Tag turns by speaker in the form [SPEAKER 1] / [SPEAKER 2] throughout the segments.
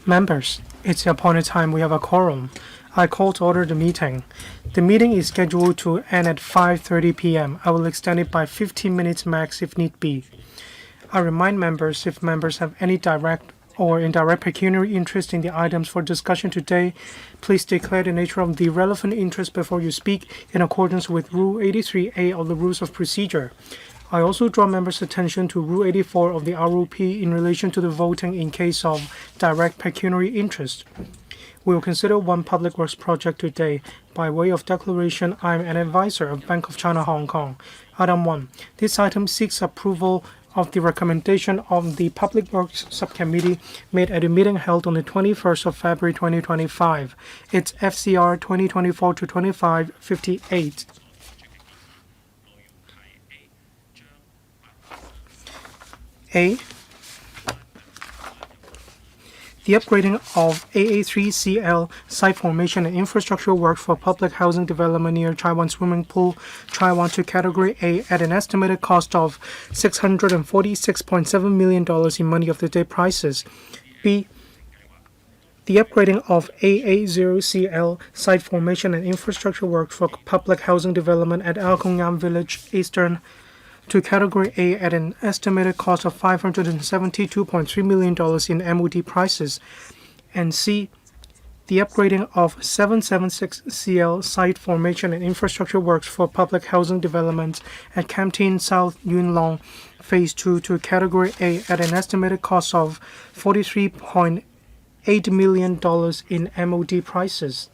[SPEAKER 1] Members, it's the appointed time. We have a quorum. I call to order the meeting. The meeting is scheduled to end at 5:30 p.m. I will extend it by 15 minutes max if need be. I remind members, if members have any direct or indirect pecuniary interest in the items for discussion today, please declare the nature of the relevant interest before you speak in accordance with Rule 83A of the Rules of Procedure. I also draw members' attention to Rule 84 of the ROP in relation to the voting in case of direct pecuniary interest. We will consider one public works project today. By way of declaration, I am an advisor of Bank of China, Hong Kong. Item 1. This item seeks approval of the recommendation of the Public Works Subcommittee made at a meeting held on the 21st of February 2025. It's FCR 2024-25-58. A. The upgrading of AA3CL site formation and infrastructure work for public housing development near Chai Wan Swimming Pool, Chai Wan to Category A at an estimated cost of $646.7 million in money of the day prices. B. The upgrading of AA0CL site formation and infrastructure work for public housing development at A Kung Ngam Village, Eastern to Category A at an estimated cost of $572.3 million in MOD prices. And C. The upgrading of 776CL site formation and infrastructure works for public housing development at Kam Tin South, Yuen Long, Phase 2 to Category A at an estimated cost of $43.8 million in MOD prices.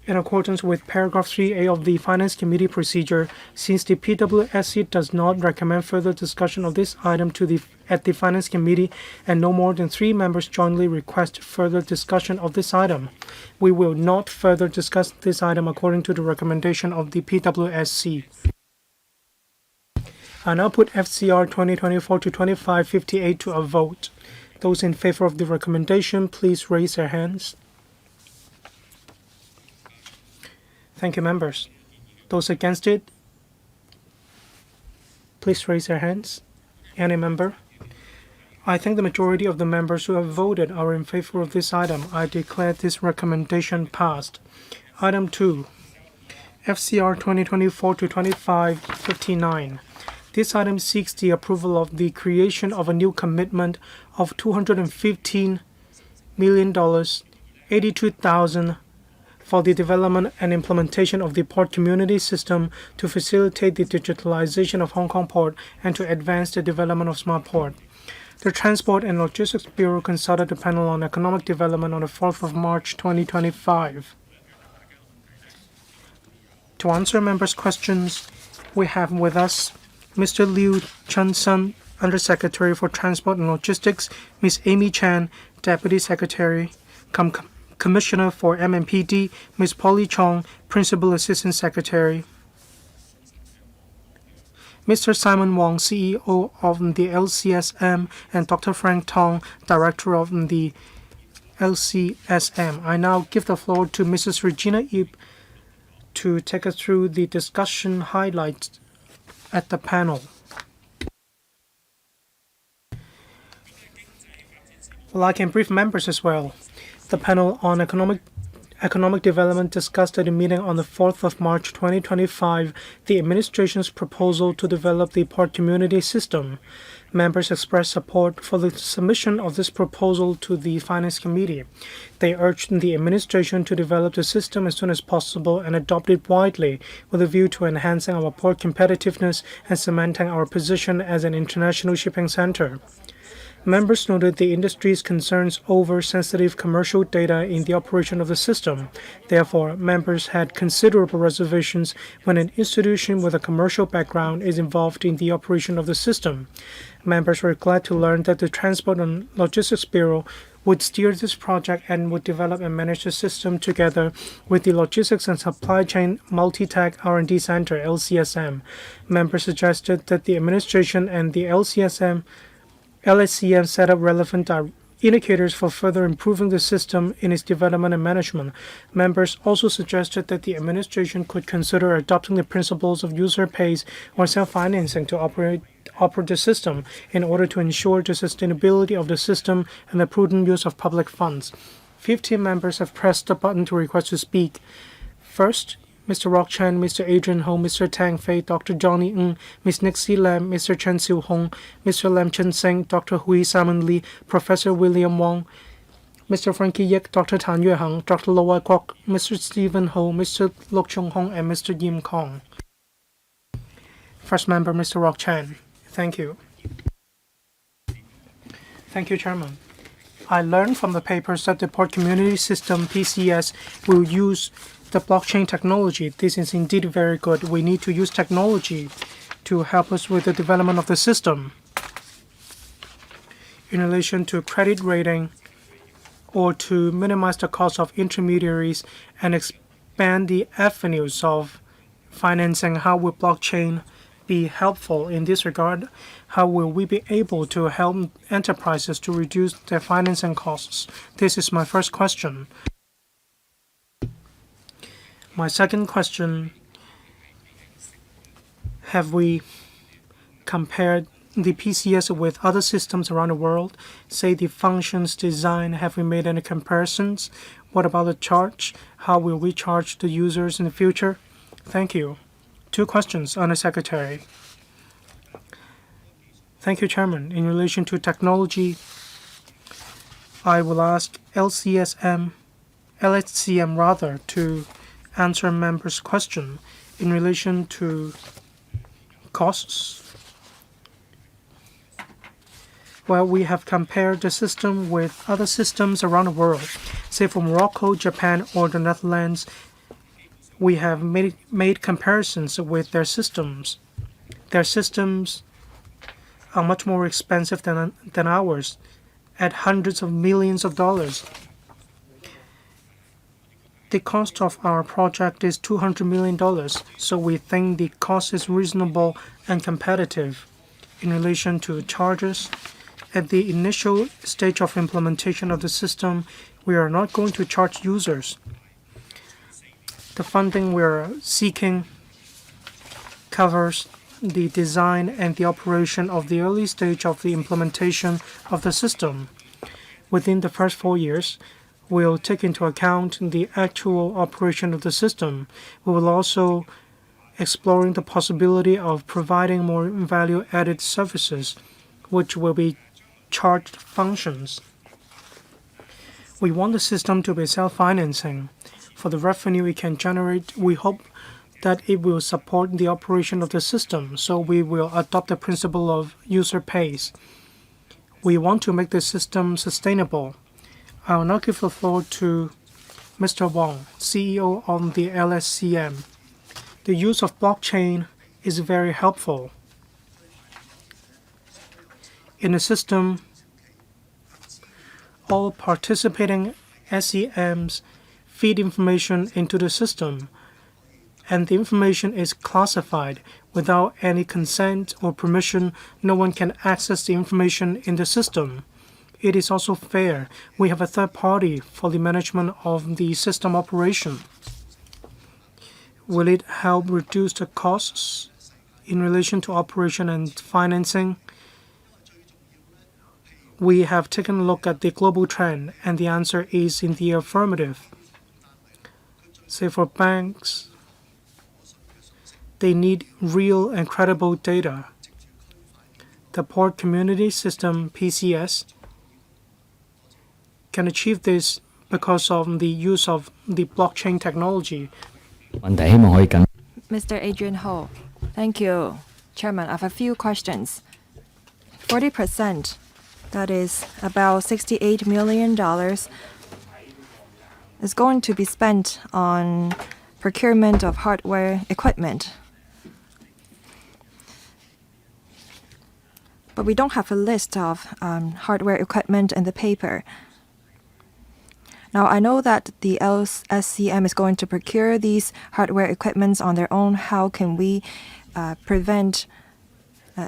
[SPEAKER 1] In accordance with paragraph 3A of the Finance Committee procedure, since the PWSC does not recommend further discussion of this item at the Finance Committee and no more than 3 members jointly request further discussion of this item, we will not further discuss this item according to the recommendation of the PWSC. I now put FCR 2024-25-58 to a vote. Those in favor of the recommendation, please raise their hands. Thank you, members. Those against it, please raise their hands. Any member? I think the majority of the members who have voted are in favor of this item. I declare this recommendation passed. Item 2, FCR 2024-25-59. This item seeks the approval of the creation of a new commitment of $215 million, 82,000 for the development and implementation of the port community system to facilitate the digitalization of Hong Kong Port and to advance the development of smart port. The Transport and Logistics Bureau consulted the panel on economic development on the 4th of March 2025. To answer members' questions, we have with us Mr. Liu Chun-sun, Undersecretary for Transport and Logistics, Ms. Amy Chan, Deputy Secretary, Commissioner for MMPD, Ms. Polly Chong, Principal Assistant Secretary, Mr. Simon Wong, CEO of the LCSM, and Dr. Frank Tong, Director of the LCSM. I now give the floor to Mrs. Regina Ip to take us through the discussion highlights at the panel. Well, I can brief members as well. The panel on economic development discussed at a meeting on the 4th of March 2025 the administration's proposal to develop the port community system. Members expressed support for the submission of this proposal to the Finance Committee. They urged the administration to develop the system as soon as possible and adopt it widely with a view to enhancing our port competitiveness and cementing our position as an international shipping center. Members noted the industry's concerns over sensitive commercial data in the operation of the system. Therefore, members had considerable reservations when an institution with a commercial background is involved in the operation of the system. Members were glad to learn that the Transport and Logistics Bureau would steer this project and would develop and manage the system together with the Logistics and Supply Chain Multi-Tech R&D Center, LCSM. Members suggested that the administration and the LCSM set up relevant indicators for further improving the system in its development and management. Members also suggested that the administration could consider adopting the principles of user pays or self-financing to operate the system in order to ensure the sustainability of the system and the prudent use of public funds. 15 members have pressed the button to request to speak. First, Mr. Rock Chen, Mr. Adrian Ho, Mr. Tang Fei, Dr. Johnny Ng, Ms. Nixie Lam, Mr. Chen Siu Hong, Mr. Lam Chen Seng, Dr. Hui Simon Lee, Professor William Wong, Mr. Frankie Yik, Dr. Tan Yue Hang, Dr. Lo Wai Kwok, Mr. Stephen Ho, Mr. Lok Chung Hong, and Mr. Yim Kong. First member, Mr. Rock Chen. Thank you. Thank you, Chairman. I learned from the papers that the port community system, PCS, will use the blockchain technology. This is indeed very good. We need to use technology to help us with the development of the system. In relation to credit rating or to minimize the cost of intermediaries and expand the avenues of financing, how will blockchain be helpful in this regard? How will we be able to help enterprises to reduce their financing costs? This is my first question. My second question, have we compared the PCS with other systems around the world? Say the functions design, have we made any comparisons? What about the charge? How will we charge the users in the future? Thank you. 2 questions, Under Secretary. Thank you, Chairman. In relation to technology, I will ask LHCM to answer members' question in relation to costs. Well, we have compared the system with other systems around the world, say from Morocco, Japan, or the Netherlands. We have made comparisons with their systems. Their systems are much more expensive than ours, at hundreds of millions of dollars. The cost of our project is $200 million, so we think the cost is reasonable and competitive. In relation to charges, at the initial stage of implementation of the system, we are not going to charge users. The funding we are seeking covers the design and the operation of the early stage of the implementation of the system. Within the first 4 years, we'll take into account the actual operation of the system. We will also exploring the possibility of providing more value-added services, which will be charged functions. We want the system to be self-financing. For the revenue it can generate, we hope that it will support the operation of the system, so we will adopt the principle of user pays. We want to make the system sustainable. I will now give the floor to Mr. Wong, CEO of the LSCM. The use of blockchain is very helpful. In the system, all participating SEMs feed information into the system, and the information is classified. Without any consent or permission, no one can access the information in the system. It is also fair. We have a third party for the management of the system operation. Will it help reduce the costs in relation to operation and financing? We have taken a look at the global trend, and the answer is in the affirmative. Say for banks, they need real and credible data. The port community system, PCS, can achieve this because of the use of the blockchain technology.
[SPEAKER 2] Mr. Adrian Ho, thank you. Chairman, I have a few questions. 40%, that is about $68 million, is going to be spent on procurement of hardware equipment. But we don't have a list of hardware equipment in the paper. Now, I know that the LSCM is going to procure these hardware equipments on their own. How can we prevent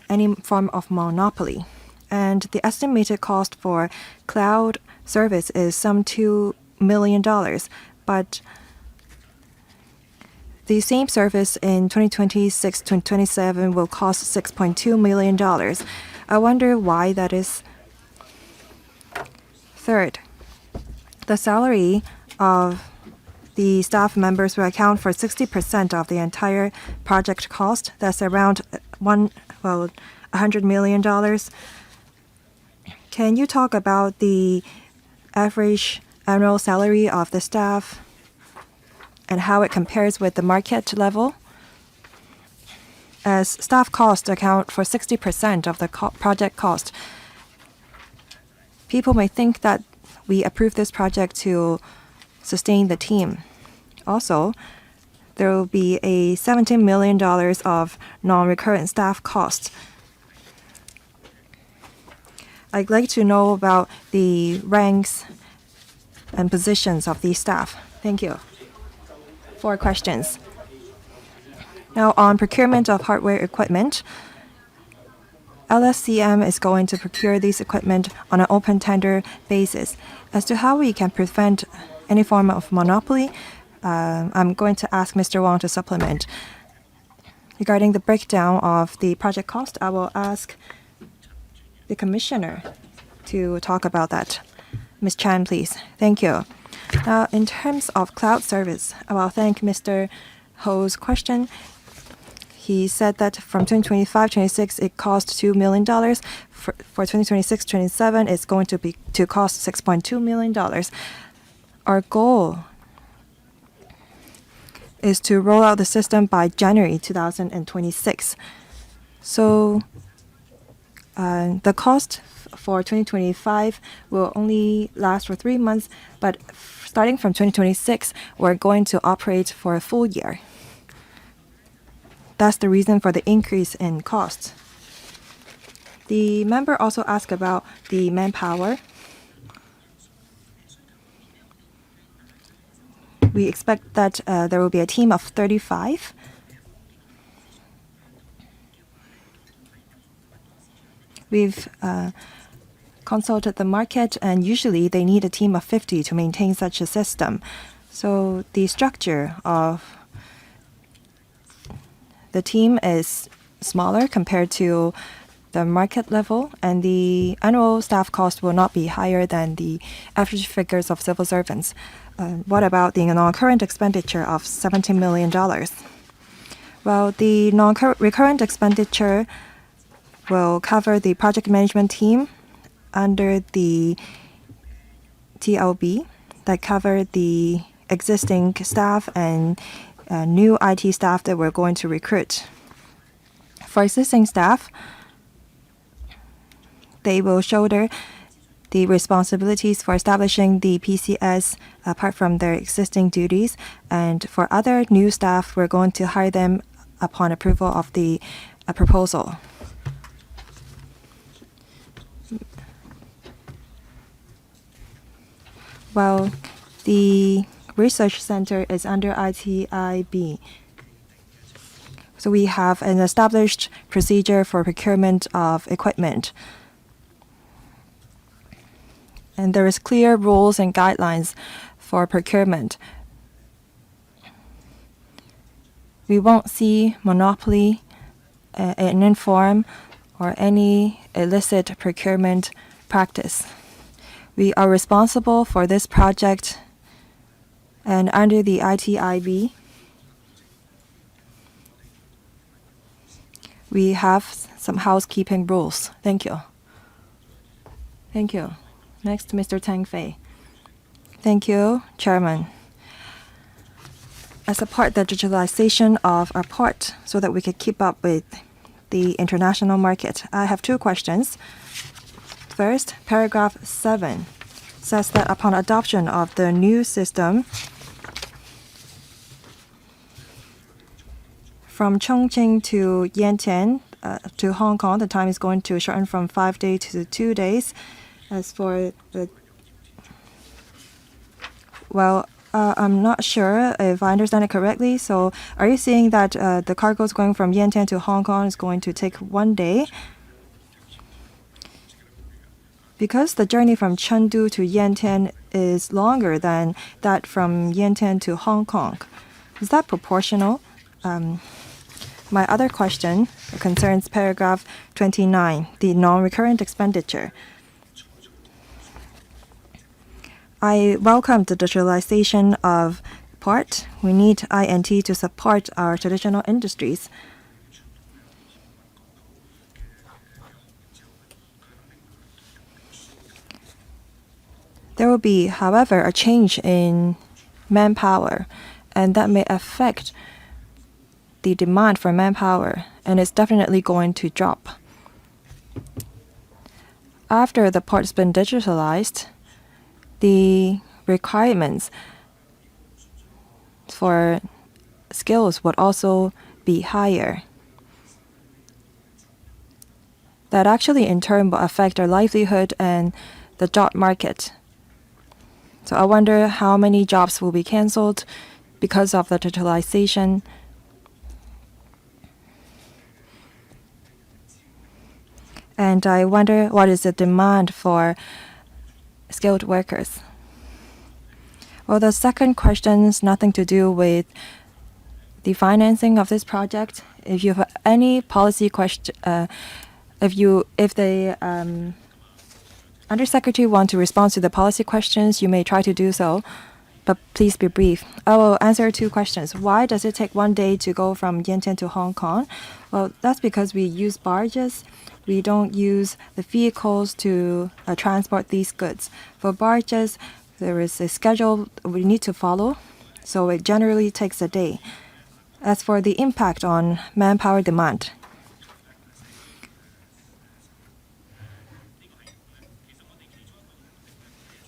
[SPEAKER 2] any form of monopoly? And the estimated cost for cloud service is some $2 million. But the same service in 2026-2027 will cost $6.2 million. I wonder why that is. Third, the salary of the staff members will account for 60% of the entire project cost. That's around $100 million. Can you talk about the average annual salary of the staff and how it compares with the market level? As staff costs account for 60% of the project cost, people may think that we approve this project to sustain the team. Also, there will be a $17 million of non-recurrent staff costs. I'd like to know about the ranks and positions of these staff. Thank you. 4 questions. Now, on procurement of hardware equipment, LSCM is going to procure these equipment on an open tender basis. As to how we can prevent any form of monopoly, I'm going to ask Mr. Wong to supplement. Regarding the breakdown of the project cost, I will ask the commissioner to talk about that. Ms. Chan, please. Thank you. Now, in terms of cloud service, I will thank Mr. Ho's question. He said that from 2025-26, it cost $2 million. For 2026-27, it's going to cost $6.2 million. Our goal is to roll out the system by January 2026. So the cost for 2025 will only last for 3 months, but starting from 2026, we're going to operate for a full year. That's the reason for the increase in costs. The member also asked about the manpower. We expect that there will be a team of 35. We've consulted the market, and usually they need a team of 50 to maintain such a system. So the structure of the team is smaller compared to the market level, and the annual staff cost will not be higher than the average figures of civil servants. What about the non-current expenditure of $17 million? Well, the non-recurrent expenditure will cover the project management team under the TLB that cover the existing staff and new IT staff that we're going to recruit. For existing staff, they will shoulder the responsibilities for establishing the PCS apart from their existing duties. And for other new staff, we're going to hire them upon approval of the proposal. Well, the research center is under ITIB. So we have an established procedure for procurement of equipment. And there is clear rules and guidelines for procurement. We won't see monopoly, informed, or any illicit procurement practice. We are responsible for this project, and under the ITIB, we have some housekeeping rules. Thank you. Thank you. Next, Mr. Tang Fei. Thank you, Chairman. As a part of the digitalization of our port so that we could keep up with the international market, I have 2 questions. First, paragraph 7 says that upon adoption of the new system, from Chongqing to Yantian to Hong Kong, the time is going to shorten from 5 days to 2 days. As for the, I'm not sure if I understand it correctly. So are you saying that the cargoes going from Yantian to Hong Kong is going to take 1 day? Because the journey from Chengdu to Yantian is longer than that from Yantian to Hong Kong. Is that proportional? My other question concerns paragraph 29, the non-recurrent expenditure. I welcome the digitalization of port. We need INT to support our traditional industries. There will be, however, a change in manpower, and that may affect the demand for manpower, and it's definitely going to drop. After the port's been digitalized, the requirements for skills would also be higher. That actually in turn will affect our livelihood and the job market. So I wonder how many jobs will be cancelled because of the digitalization. And I wonder what is the demand for skilled workers. Well, the second question is nothing to do with the financing of this project. If you have any policy question, if the Undersecretary want to respond to the policy questions, you may try to do so, but please be brief. I will answer two questions. Why does it take 1 day to go from Yantian to Hong Kong? Well, that's because we use barges. We don't use the vehicles to transport these goods. For barges, there is a schedule we need to follow, so it generally takes a day. As for the impact on manpower demand,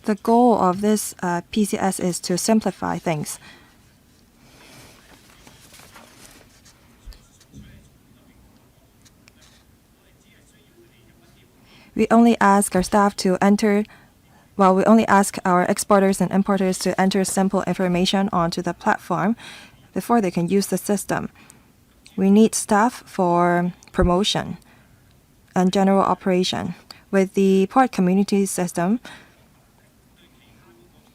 [SPEAKER 2] the goal of this PCS is to simplify things. We only ask our staff to enter, well, we only ask our exporters and importers to enter simple information onto the platform before they can use the system. We need staff for promotion and general operation. With the port community system,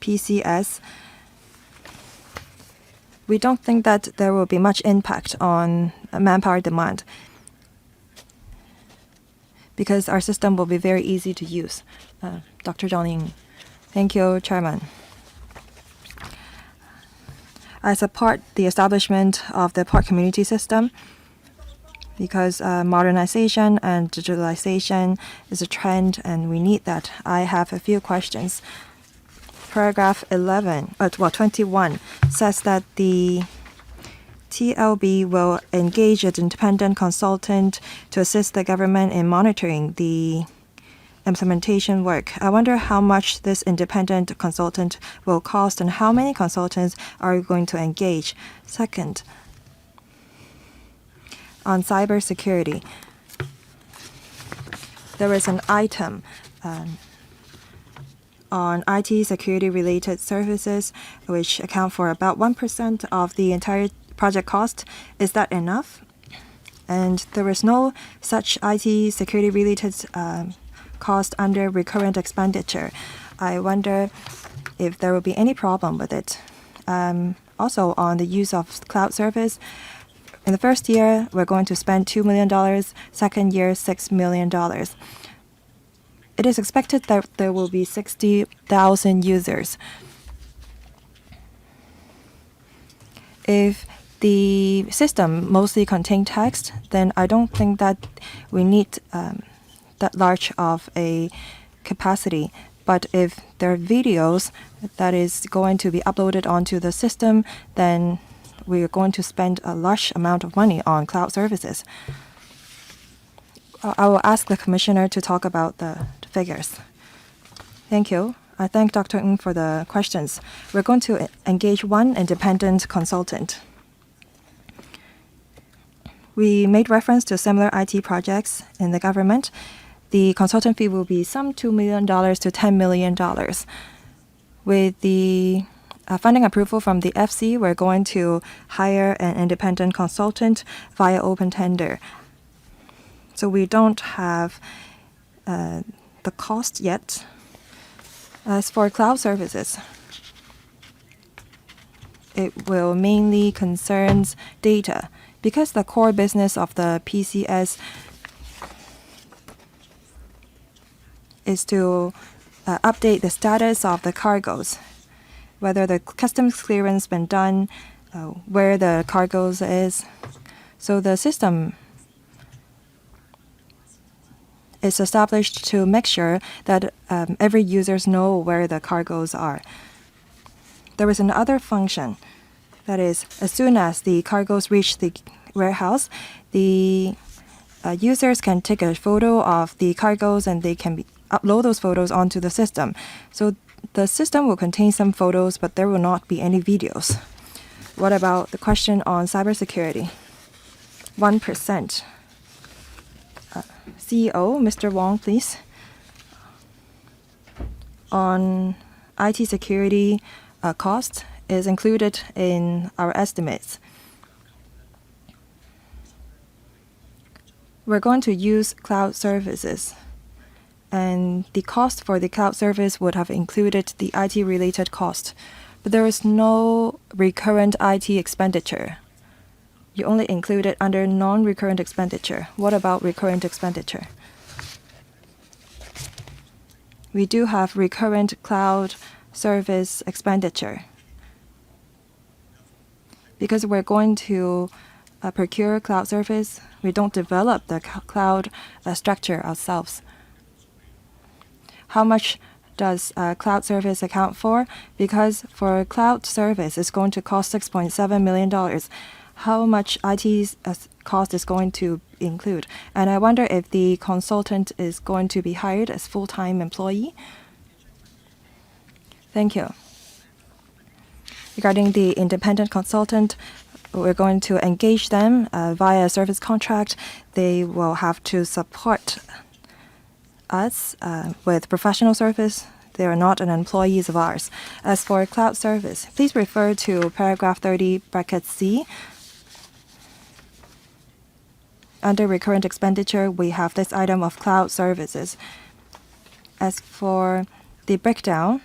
[SPEAKER 2] PCS, we don't think that there will be much impact on manpower demand because our system will be very easy to use. Dr. Zhang Ying. Thank you, Chairman. I support the establishment of the port community system because modernization and digitalization is a trend and we need that. I have a few questions. Paragraph 21 says that the TLB will engage an independent consultant to assist the government in monitoring the implementation work. I wonder how much this independent consultant will cost and how many consultants are going to engage. Second, on cybersecurity, there is an item on IT security-related services, which account for about 1% of the entire project cost. Is that enough? And there is no such IT security-related cost under recurrent expenditure. I wonder if there will be any problem with it. Also, on the use of cloud service, in the first year, we're going to spend $2 million, second year, $6 million. It is expected that there will be 60,000 users. If the system mostly contains text, then I don't think that we need that large of a capacity. But if there are videos that is going to be uploaded onto the system, then we are going to spend a large amount of money on cloud services. I will ask the Commissioner to talk about the figures. Thank you. I thank Dr. Ng for the questions. We're going to engage one independent consultant. We made reference to similar IT projects in the government. The consultant fee will be some $2 million to $10 million. With the funding approval from the FC, we're going to hire an independent consultant via open tender. So we don't have the cost yet. As for cloud services, it will mainly concerns data because the core business of the PCS is to update the status of the cargoes, whether the customs clearance been done, where the cargoes is. So the system is established to make sure that every users know where the cargoes are. There is another function that is, as soon as the cargoes reach the warehouse, the users can take a photo of the cargoes and they can upload those photos onto the system. So the system will contain some photos, but there will not be any videos. What about the question on cybersecurity? 1%. CEO, Mr. Wong, please. On IT security cost is included in our estimates. We're going to use cloud services, and the cost for the cloud service would have included the IT-related cost, but there is no recurrent IT expenditure. You only include it under non-recurrent expenditure. What about recurrent expenditure? We do have recurrent cloud service expenditure. Because we're going to procure cloud service, we don't develop the cloud structure ourselves. How much does cloud service account for? Because for cloud service, it's going to cost $6.7 million. How much IT cost is going to include? And I wonder if the consultant is going to be hired as full-time employee. Thank you. Regarding the independent consultant, we're going to engage them via a service contract. They will have to support us with professional service. They are not an employees of ours. As for cloud service, please refer to paragraph 30, bracket C. Under recurrent expenditure, we have this item of cloud services. As for the breakdown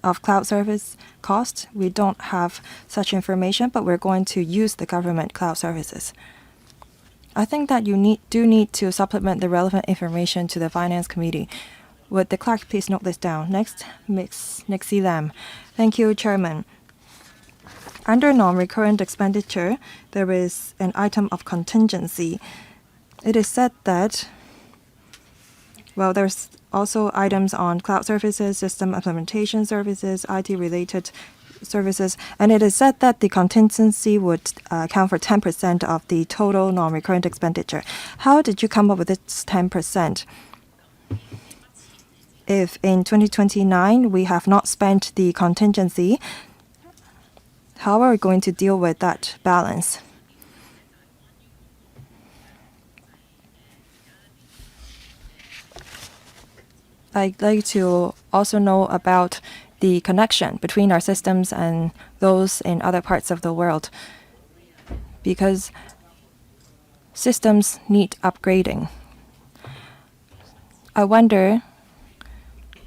[SPEAKER 2] of cloud service cost, we don't have such information, but we're going to use the government cloud services. I think that you do need to supplement the relevant information to the Finance Committee. Would the clerk please note this down? Next, Ms. Nixie Lam. Thank you, Chairman. Under non-recurrent expenditure, there is an item of contingency. It is said that, well, there's also items on cloud services, system implementation services, IT-related services, and it is said that the contingency would account for 10% of the total non-recurrent expenditure. How did you come up with this 10%? If in 2029 we have not spent the contingency, how are we going to deal with that balance? I'd like to also know about the connection between our systems and those in other parts of the world, because systems need upgrading. I wonder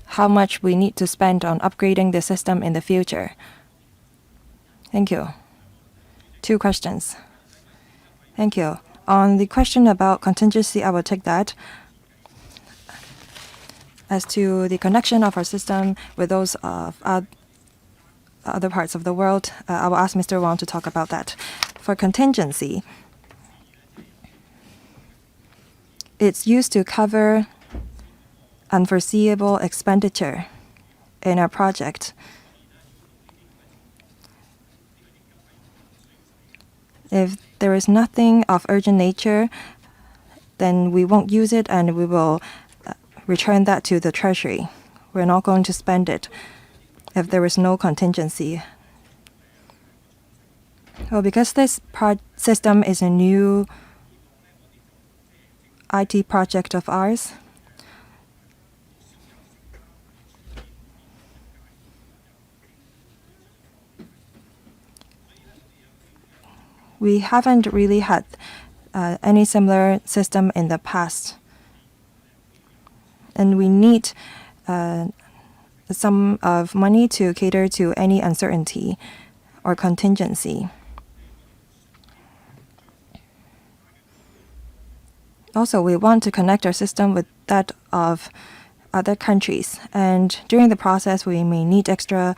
[SPEAKER 2] how much we need to spend on upgrading the system in the future. Thank you. 2 questions. Thank you. On the question about contingency, I will take that. As to the connection of our system with those of other parts of the world, I will ask Mr. Wang to talk about that. For contingency, it's used to cover unforeseeable expenditure in our project. If there is nothing of urgent nature, then we won't use it and we will return that to the Treasury. We're not going to spend it if there is no contingency. Well, because this system is a new IT project of ours, we haven't really had any similar system in the past. And we need some of money to cater to any uncertainty or contingency. Also, we want to connect our system with that of other countries, and during the process, we may need extra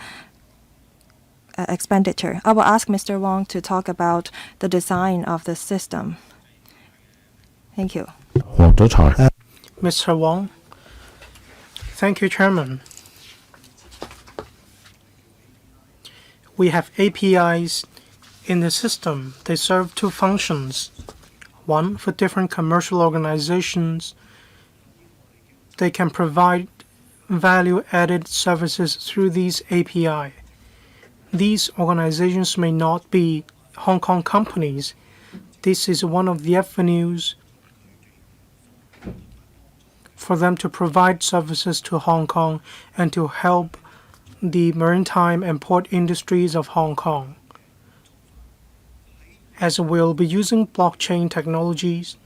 [SPEAKER 2] expenditure. I will ask Mr. Wong to talk about the design of the system. Thank you.
[SPEAKER 1] Mr. Wong. Thank you, Chairman. We have APIs in the system. They serve two functions. One, for different commercial organizations, they can provide value-added services through these API. These organizations may not be Hong Kong companies. This is one of the avenues for them to provide services to Hong Kong and to help the maritime and port industries of Hong Kong. As we'll be using blockchain technologies,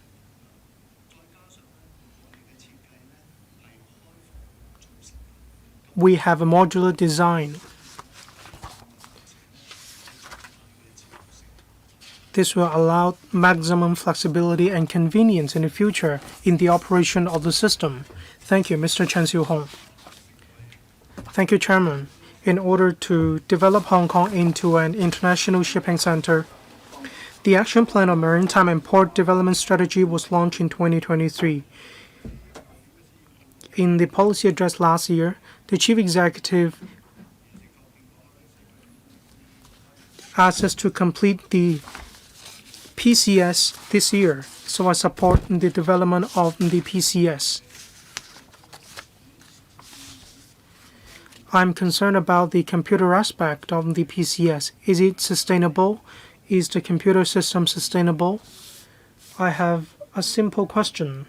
[SPEAKER 1] we have a modular design. This will allow maximum flexibility and convenience in the future in the operation of the system. Thank you, Mr. Chen Siu-hong. Thank you, Chairman. In order to develop Hong Kong into an international shipping center, the Action Plan on Maritime and Port Development Strategy was launched in 2023. In the policy address last year, the Chief Executive asked us to complete the PCS this year, so I support the development of the PCS. I'm concerned about the computer aspect of the PCS. Is it sustainable? Is the computer system sustainable? I have a simple question.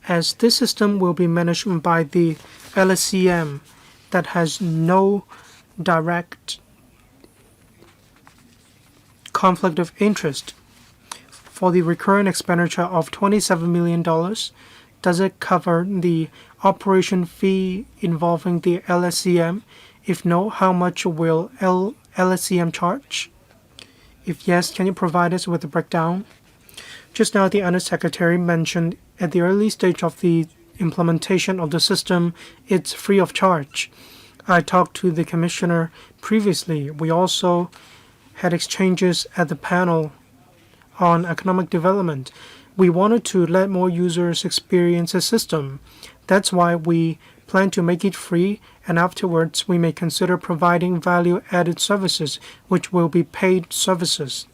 [SPEAKER 1] As this system will be managed by the LSCM that has no direct conflict of interest, for the recurrent expenditure of $27 million, does it cover the operation fee involving the LSCM? If no, how much will LSCM charge? If yes, can you provide us with a breakdown? Just now, the Undersecretary mentioned at the early stage of the implementation of the system, it's free of charge. I talked to the Commissioner previously. We also had exchanges at the panel on economic development. We wanted to let more users experience the system. That's why we plan to make it free, and afterwards we may consider providing value-added services, which will be paid services.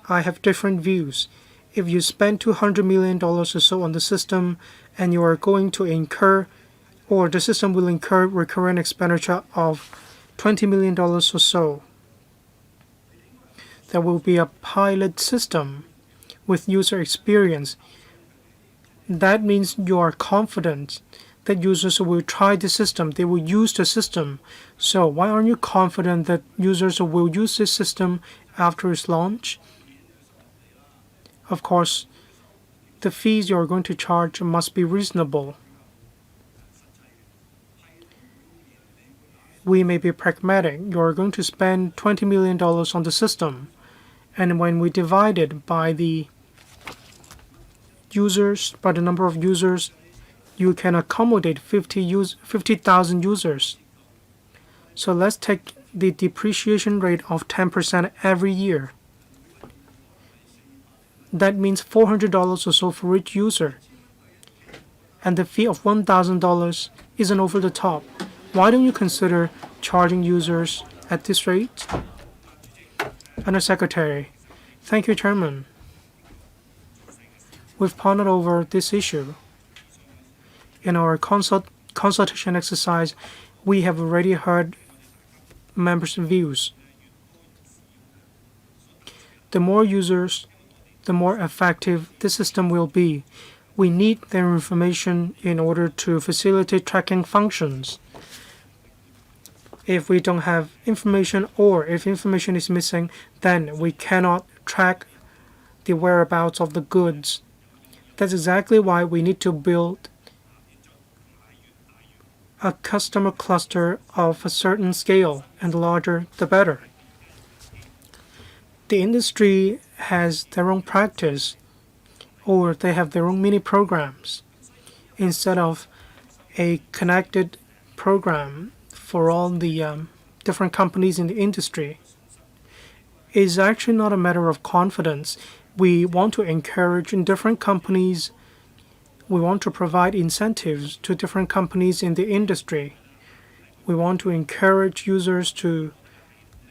[SPEAKER 1] I have different views. If you spend $200 million or so on the system and you are going to incur, or the system will incur recurrent expenditure of $20 million or so, there will be a pilot system with user experience. That means you are confident that users will try the system, they will use the system. So why aren't you confident that users will use this system after its launch? Of course, the fees you are going to charge must be reasonable. We may be pragmatic. You are going to spend $20 million on the system, and when we divide it by the users, by the number of users, you can accommodate 50,000 users. So let's take the depreciation rate of 10% every year. That means $400 or so for each user. And the fee of $1,000 isn't over the top. Why don't you consider charging users at this rate? Undersecretary. Thank you, Chairman. We've pondered over this issue. In our consultation exercise, we have already heard members' views. The more users, the more effective the system will be. We need their information in order to facilitate tracking functions. If we don't have information, or if information is missing, then we cannot track the whereabouts of the goods. That's exactly why we need to build a customer cluster of a certain scale, and the larger the better. The industry has their own practice, or they have their own mini programs instead of a connected program for all the different companies in the industry. It's actually not a matter of confidence. We want to encourage different companies. We want to provide incentives to different companies in the industry. We want to encourage users to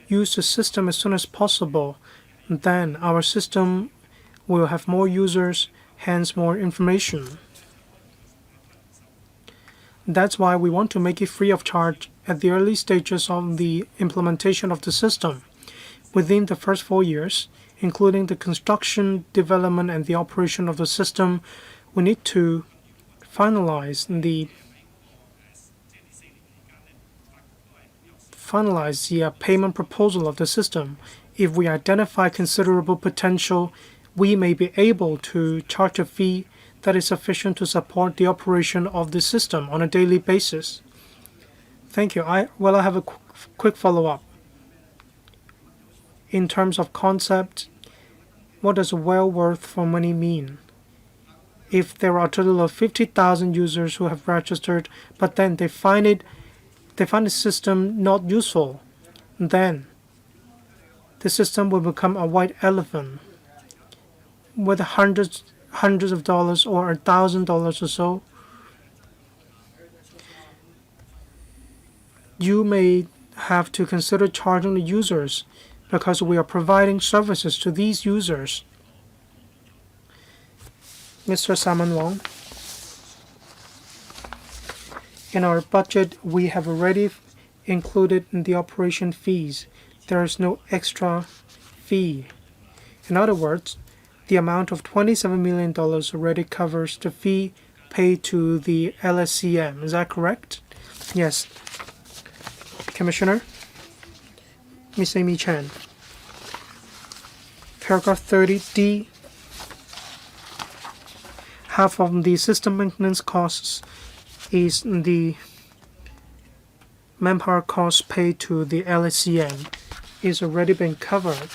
[SPEAKER 1] use the system as soon as possible. Then our system will have more users, hence more information. That's why we want to make it free of charge at the early stages of the implementation of the system. Within the first 4 years, including the construction, development, and the operation of the system, we need to finalize the payment proposal of the system. If we identify considerable potential, we may be able to charge a fee that is sufficient to support the operation of the system on a daily basis. Thank you. I have a quick follow-up. In terms of concept, what does well worth for money mean? If there are a total of 50,000 users who have registered, but then they find the system not useful, then the system will become a white elephant with hundreds of dollars or $1,000 or so. You may have to consider charging the users because we are providing services to these users. Mr. Simon Wong, in our budget, we have already included the operation fees. There is no extra fee. In other words, the amount of $27 million already covers the fee paid to the LSCM. Is that correct? Yes. Commissioner, Ms. Amy Chan. Paragraph 30D. Half of the system maintenance costs is the manpower costs paid to the LSCM is already been covered.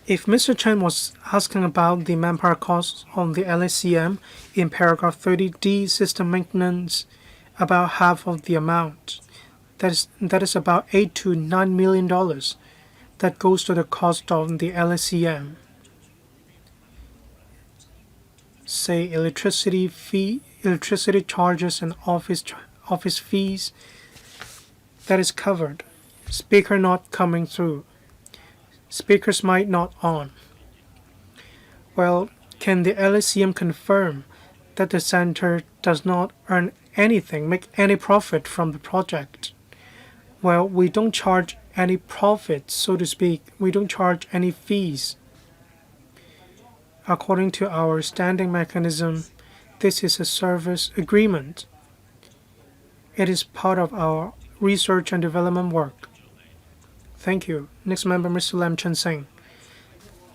[SPEAKER 1] If Mr. Chen was asking about the manpower costs on the LSCM in paragraph 30D system maintenance, about half of the amount, that is about $8 to $9 million that goes to the cost of the LSCM. Say electricity charges and office fees, that is covered. Speaker not coming through. Speakers might not on. Well, can the LSCM confirm that the center does not earn anything, make any profit from the project? Well, we don't charge any profit, so to speak. We don't charge any fees. According to our standing mechanism, this is a service agreement. It is part of our research and development work. Thank you. Next member, Mr. Lam Chen Sing.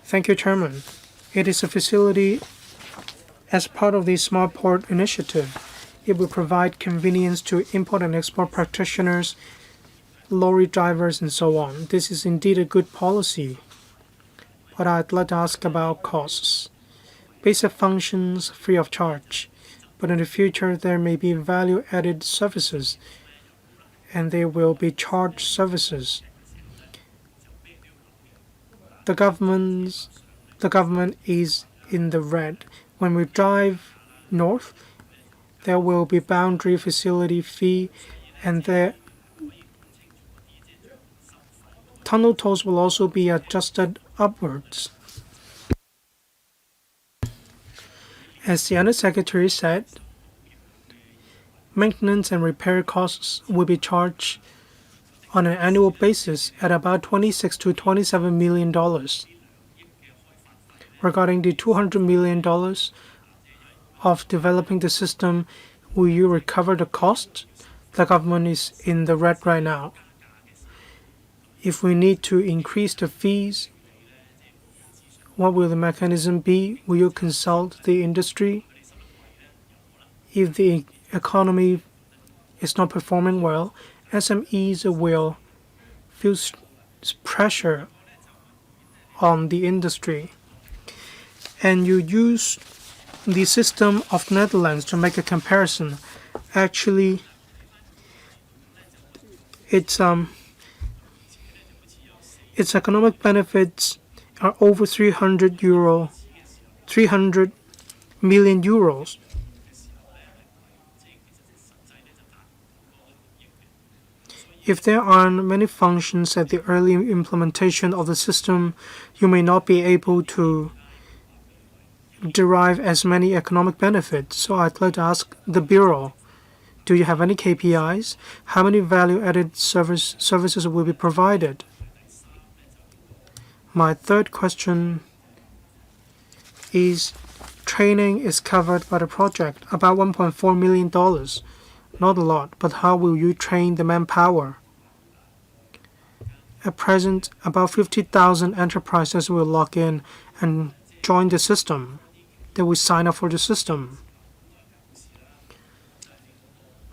[SPEAKER 1] Thank you, Chairman. It is a facility as part of the Smart Port initiative. It will provide convenience to import and export practitioners, lorry drivers, and so on. This is indeed a good policy. But I'd like to ask about costs. Basic functions free of charge. But in the future, there may be value-added services, and there will be charged services. The government is in the red. When we drive north, there will be boundary facility fee, and the tunnel tolls will also be adjusted upwards. As the Undersecretary said, maintenance and repair costs will be charged on an annual basis at about $26 to $27 million. Regarding the $200 million of developing the system, will you recover the cost? The government is in the red right now. If we need to increase the fees, what will the mechanism be? Will you consult the industry? If the economy is not performing well, SMEs will feel pressure on the industry. And you use the system of Netherlands to make a comparison. Actually, its economic benefits are over 300 million euros. If there aren't many functions at the early implementation of the system, you may not be able to derive as many economic benefits. So I'd like to ask the Bureau, do you have any KPIs? How many value-added services will be provided? My third question is training is covered by the project, about $1.4 million. Not a lot, but how will you train the manpower? At present, about 50,000 enterprises will log in and join the system. They will sign up for the system.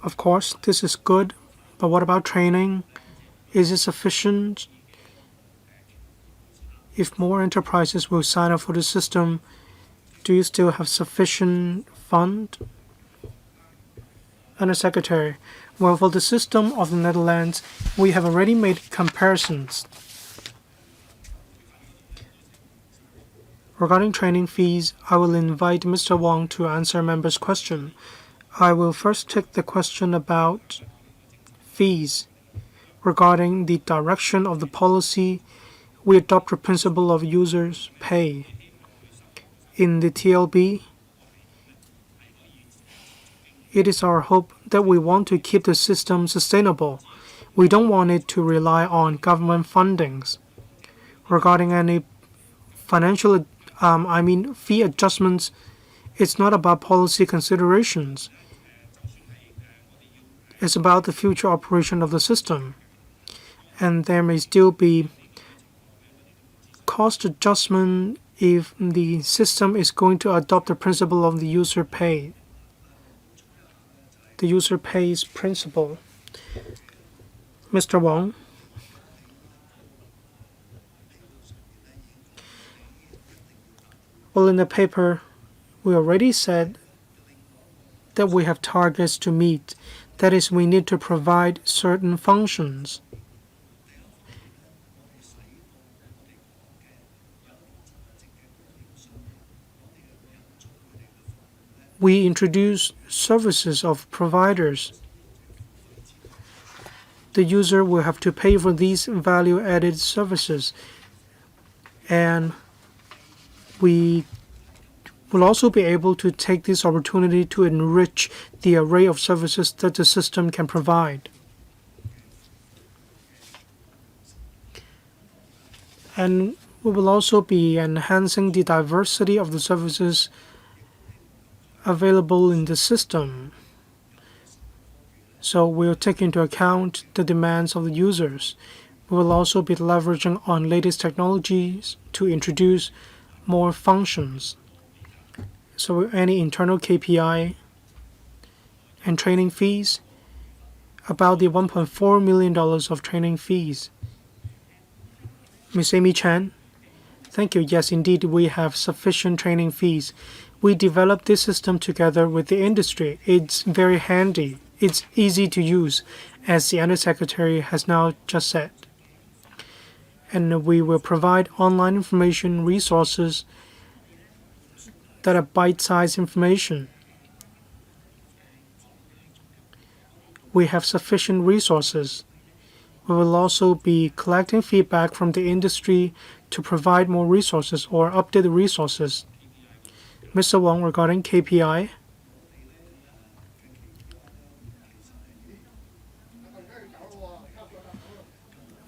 [SPEAKER 1] Of course, this is good, but what about training? Is it sufficient? If more enterprises will sign up for the system, do you still have sufficient fund? Under Secretary, well, for the system of the Netherlands, we have already made comparisons. Regarding training fees, I will invite Mr. Wong to answer members' question. I will first take the question about fees. Regarding the direction of the policy, we adopt the principle of users pay. In the TLB, it is our hope that we want to keep the system sustainable. We don't want it to rely on government fundings. Regarding any fee adjustments, it's not about policy considerations. It's about the future operation of the system. And there may still be cost adjustment if the system is going to adopt the principle of the user pay. The user pays principle. Mr. Wong. Well, in the paper, we already said that we have targets to meet. That is, we need to provide certain functions. We introduce services of providers. The user will have to pay for these value-added services. And we will also be able to take this opportunity to enrich the array of services that the system can provide. And we will also be enhancing the diversity of the services available in the system. So we'll take into account the demands of the users. We will also be leveraging on latest technologies to introduce more functions. So any internal KPI and training fees, about the $1.4 million of training fees. Ms. Amy Chan, thank you. Yes, indeed, we have sufficient training fees. We developed this system together with the industry. It's very handy. It's easy to use, as the Undersecretary has now just said. And we will provide online information resources that are bite-sized information. We have sufficient resources. We will also be collecting feedback from the industry to provide more resources or update the resources. Mr. Wong, regarding KPI,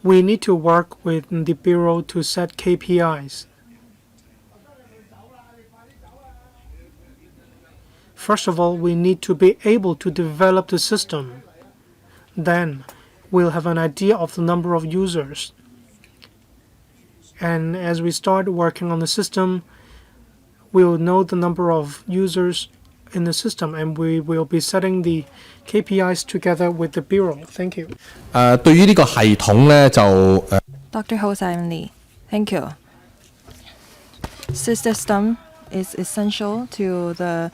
[SPEAKER 1] we need to work with the Bureau to set KPIs. First of all, we need to be able to develop the system. Then we'll have an idea of the number of users. And as we start working on the system, we will know the number of users in the system, and we will be setting the KPIs together with the Bureau. Thank you.
[SPEAKER 3] 對於呢個系統呢，Dr.
[SPEAKER 2] Ho Simon Lee, thank you. This system is essential to the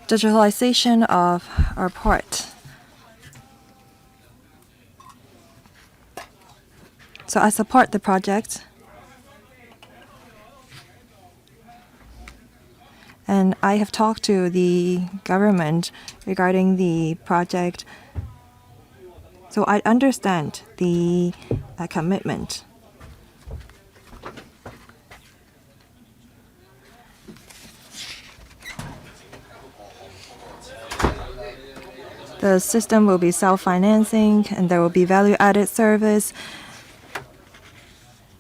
[SPEAKER 2] digitalization of our port. So I support the project. And I have talked to the government regarding the project. So I understand the commitment. The system will be self-financing and there will be value-added service.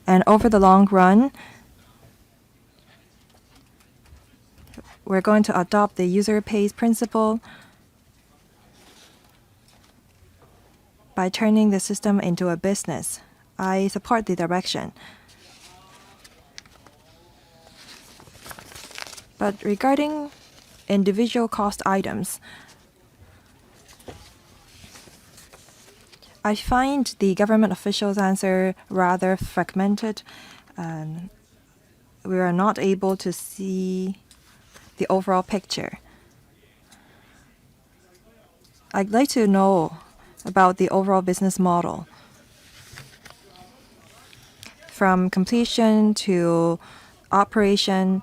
[SPEAKER 2] And over the long run, we're going to adopt the user pays principle by turning the system into a business. I support the direction. But regarding individual cost items, I find the government officials' answer rather fragmented. We are not able to see the overall picture. I'd like to know about the overall business model. From completion to operation,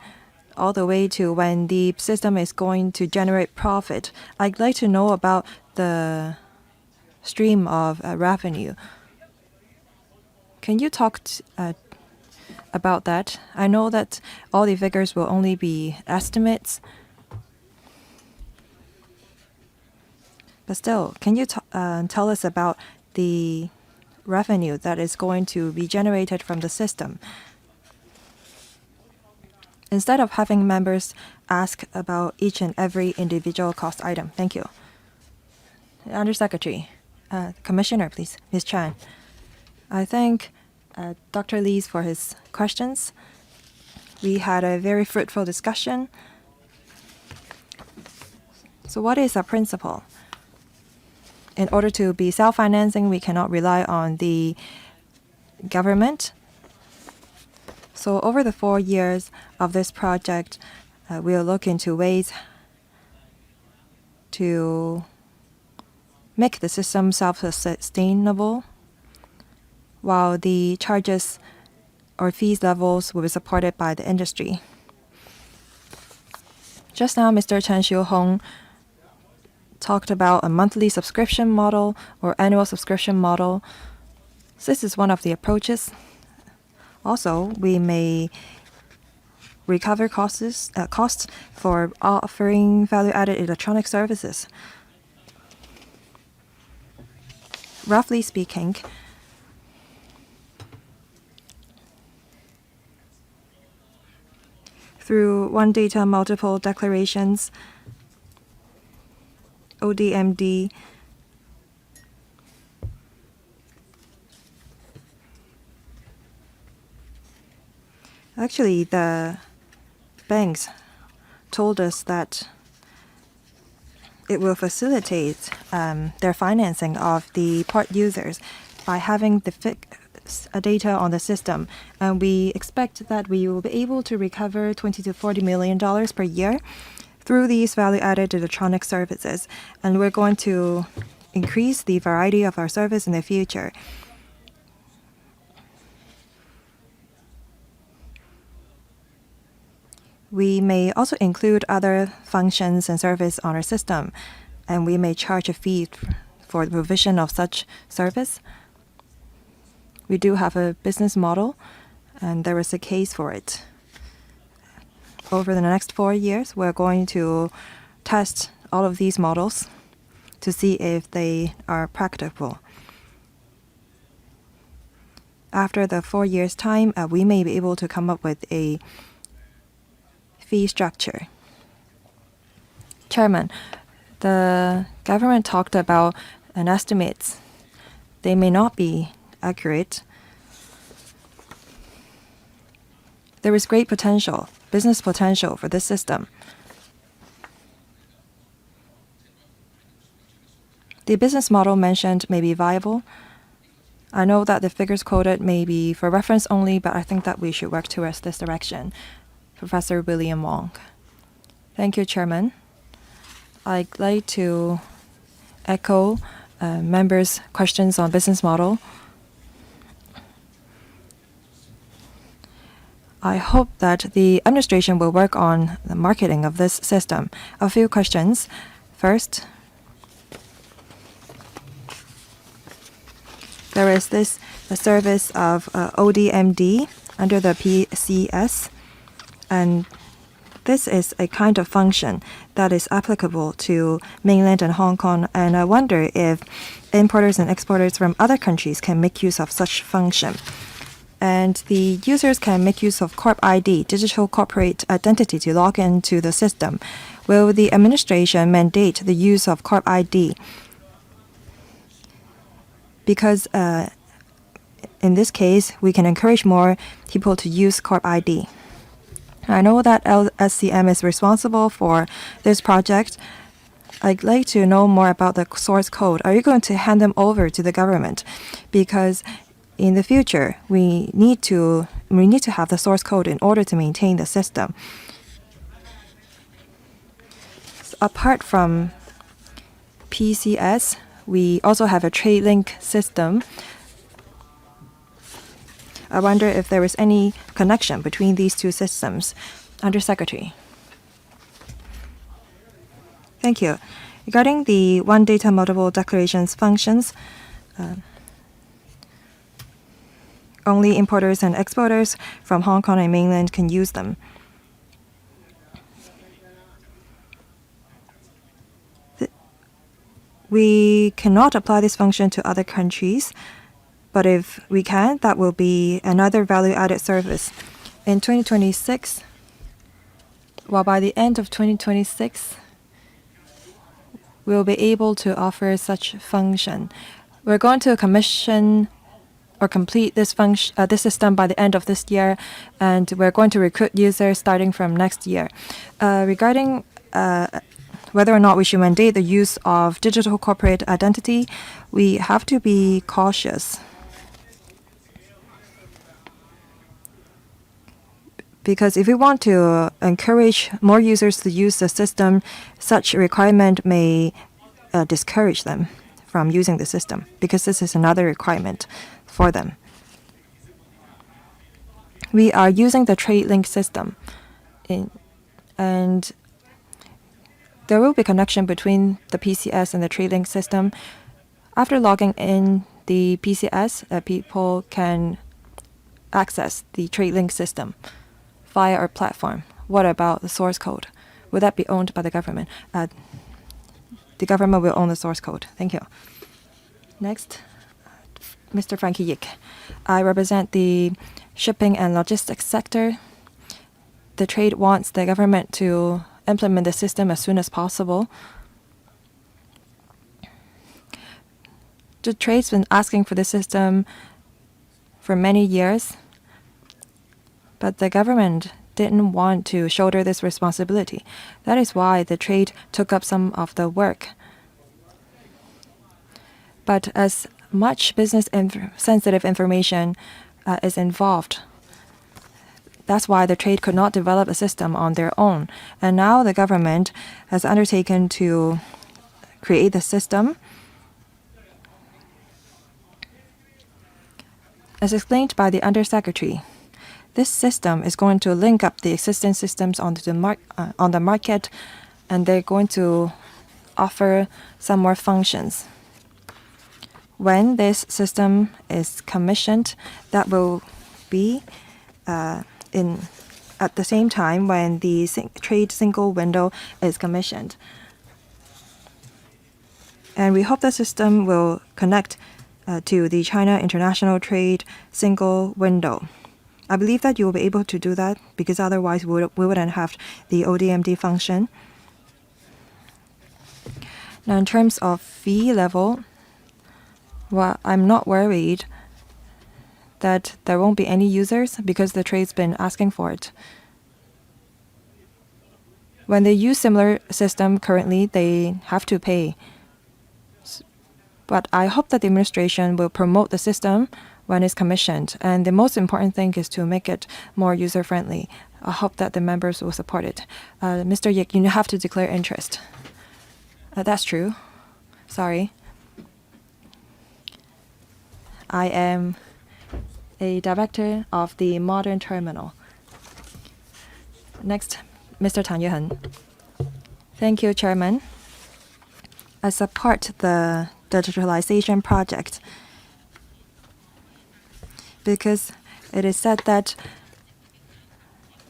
[SPEAKER 2] all the way to when the system is going to generate profit. I'd like to know about the stream of revenue. Can you talk about that? I know that all the figures will only be estimates. But still, can you tell us about the revenue that is going to be generated from the system? Instead of having members ask about each and every individual cost item. Thank you. Undersecretary, Commissioner, please, Ms. Chan. I thank Dr. Lee for his questions. We had a very fruitful discussion. So what is our principle? In order to be self-financing, we cannot rely on the government. So over the 4 years of this project, we'll look into ways to make the system self-sustainable, while the charges or fees levels will be supported by the industry. Just now, Mr. Chen Xiu-hong talked about a monthly subscription model or annual subscription model. This is one of the approaches. Also, we may recover costs for offering value-added electronic services. Roughly speaking, through one data multiple declarations, ODMD, actually the banks told us that it will facilitate their financing of the port users by having the data on the system. And we expect that we will be able to recover $20 to $40 million per year through these value-added electronic services. And we're going to increase the variety of our service in the future. We may also include other functions and service on our system, and we may charge a fee for the provision of such service. We do have a business model, and there is a case for it. Over the next 4 years, we're going to test all of these models to see if they are practicable. After the 4 years' time, we may be able to come up with a fee structure. Chairman, the government talked about an estimates. They may not be accurate. There is great potential, business potential for this system. The business model mentioned may be viable. I know that the figures quoted may be for reference only, but I think that we should work towards this direction. Professor William Wong. Thank you, Chairman. I'd like to echo members' questions on business model. I hope that the administration will work on the marketing of this system. A few questions. First, there is the service of ODMD under the PCS, and this is a kind of function that is applicable to mainland and Hong Kong, and I wonder if importers and exporters from other countries can make use of such function. And the users can make use of Corp ID, digital corporate identity, to log into the system. Will the administration mandate the use of Corp ID? Because in this case, we can encourage more people to use Corp ID. I know that SCM is responsible for this project. I'd like to know more about the source code. Are you going to hand them over to the government? Because in the future, we need to have the source code in order to maintain the system. So apart from PCS, we also have a trade link system. I wonder if there is any connection between these two systems. Undersecretary. Thank you. Regarding the one data multiple declarations functions, only importers and exporters from Hong Kong and mainland can use them. We cannot apply this function to other countries, but if we can, that will be another value-added service. In 2026, well, by the end of 2026, we'll be able to offer such function. We're going to commission or complete this function, this system by the end of this year, and we're going to recruit users starting from next year. Regarding whether or not we should mandate the use of digital corporate identity, we have to be cautious. Because if we want to encourage more users to use the system, such a requirement may discourage them from using the system, because this is another requirement for them. We are using the trade link system, and there will be connection between the PCS and the trade link system. After logging in the PCS, people can access the trade link system via our platform. What about the source code? Would that be owned by the government? The government will own the source code. Thank you. Next, Mr. Frankie Yik. I represent the shipping and logistics sector. The trade wants the government to implement the system as soon as possible. The trade's been asking for the system for many years, but the government didn't want to shoulder this responsibility. That is why the trade took up some of the work. But as much business sensitive information is involved, that's why the trade could not develop a system on their own. And now the government has undertaken to create the system. As explained by the Undersecretary, this system is going to link up the existing systems on the market, and they're going to offer some more functions. When this system is commissioned, that will be at the same time when the trade single window is commissioned. And we hope the system will connect to the China International Trade single window. I believe that you will be able to do that, because otherwise we wouldn't have the ODMD function. Now, in terms of fee level, well, I'm not worried, that there won't be any users because the trade's been asking for it. When they use similar system currently, they have to pay. But I hope that the administration will promote the system when it's commissioned. And the most important thing is to make it more user-friendly. I hope that the members will support it. Mr. Yik, you have to declare interest. That's true. Sorry. I am a director of the modern terminal. Next, Mr. Tang Yuhen. Thank you, Chairman. I support the digitalization project because it is said that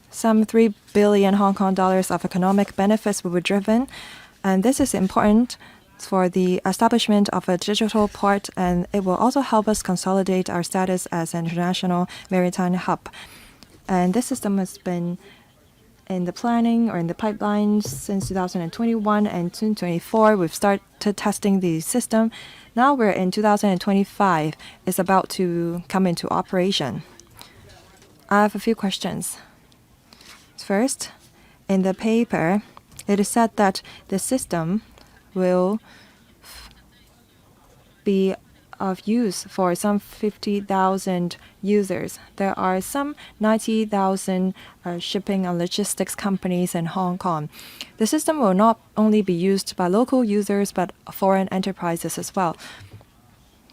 [SPEAKER 2] some 3 billion Hong Kong dollars of economic benefits will be driven, and this is important for the establishment of a digital port, and it will also help us consolidate our status as an international maritime hub. And this system has been in the planning or in the pipeline since 2021 and 2024. We've started testing the system. Now we're in 2025. It's about to come into operation. I have a few questions. First, in the paper, it is said that the system will be of use for some 50,000 users. There are some 90,000 shipping and logistics companies in Hong Kong. The system will not only be used by local users, but foreign enterprises as well.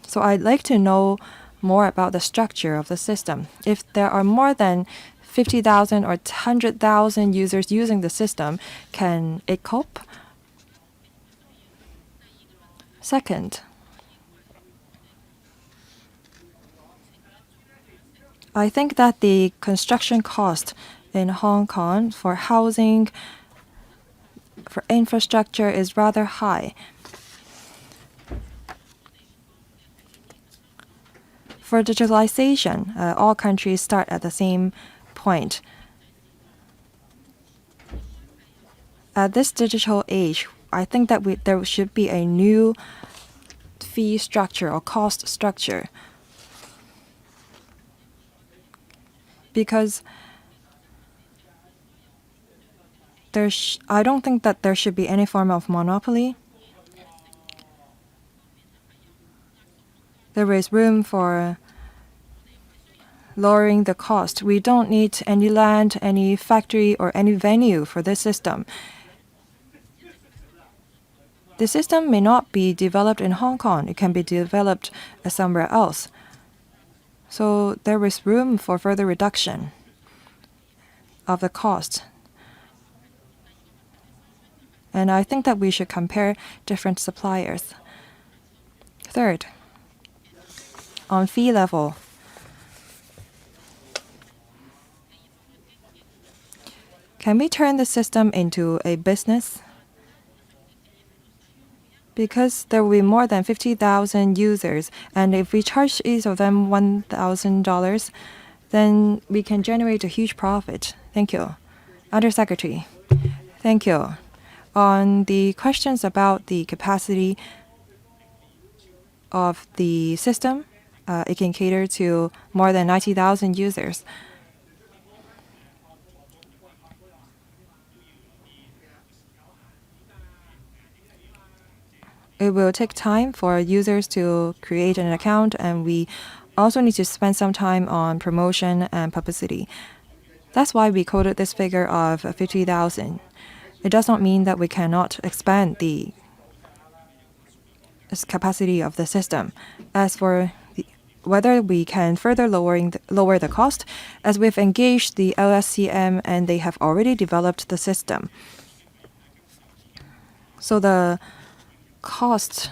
[SPEAKER 2] So I'd like to know more about the structure of the system. If there are more than 50,000 or 100,000 users using the system, can it cope? Second, I think that the construction cost in Hong Kong for housing, for infrastructure is rather high. For digitalization, all countries start at the same point. At this digital age, I think that there should be a new fee structure or cost structure. Because I don't think that there should be any form of monopoly. There is room for lowering the cost. We don't need any land, any factory, or any venue for this system. The system may not be developed in Hong Kong. It can be developed somewhere else. So there is room for further reduction of the cost. And I think that we should compare different suppliers. Third, on fee level, can we turn the system into a business? Because there will be more than 50,000 users, and if we charge each of them $1,000, then we can generate a huge profit. Thank you. Undersecretary, thank you. On the questions about the capacity of the system, it can cater to more than 90,000 users. It will take time for users to create an account, and we also need to spend some time on promotion and publicity. That's why we quoted this figure of 50,000. It does not mean that we cannot expand the capacity of the system. As for whether we can further lower the cost, as we've engaged the LSCM and they have already developed the system. So the cost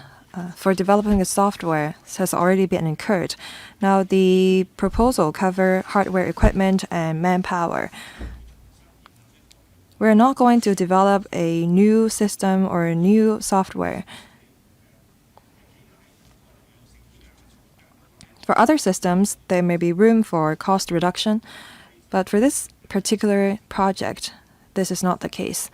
[SPEAKER 2] for developing the software has already been incurred. Now the proposal covers hardware equipment and manpower. We're not going to develop a new system or a new software. For other systems, there may be room for cost reduction, but for this particular project, this is not the case.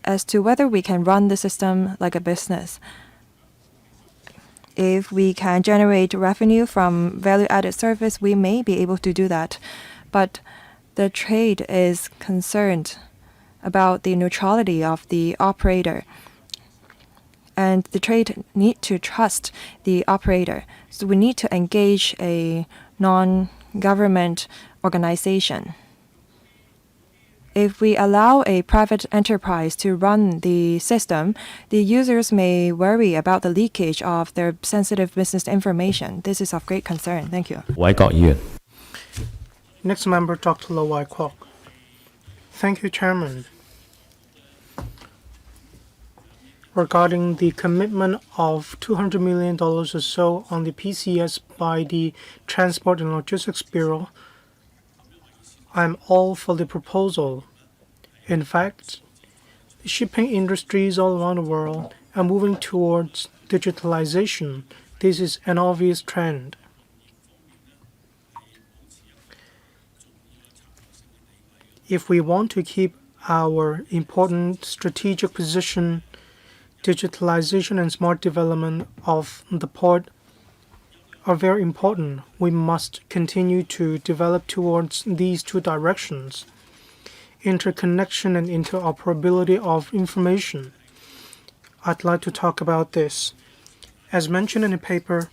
[SPEAKER 2] As to whether we can run the system like a business, If we can generate revenue from value-added service, we may be able to do that. But the trade is concerned about the neutrality of the operator. And the trade need to trust the operator. So we need to engage a non-government organization. If we allow a private enterprise to run the system, the users may worry about the leakage of their sensitive business information. This is of great concern. Thank you.
[SPEAKER 3] 委國議員。
[SPEAKER 1] Next member, Dr. Lo Wai Kwok. Thank you, Chairman. Regarding the commitment of $200 million or so on the PCS by the Transport and Logistics Bureau, I'm all for the proposal. In fact, the shipping industries all around the world are moving towards digitalization. This is an obvious trend. If we want to keep our important strategic position, digitalization and smart development of the port are very important. We must continue to develop towards these two directions: interconnection and interoperability of information. I'd like to talk about this. As mentioned in the paper,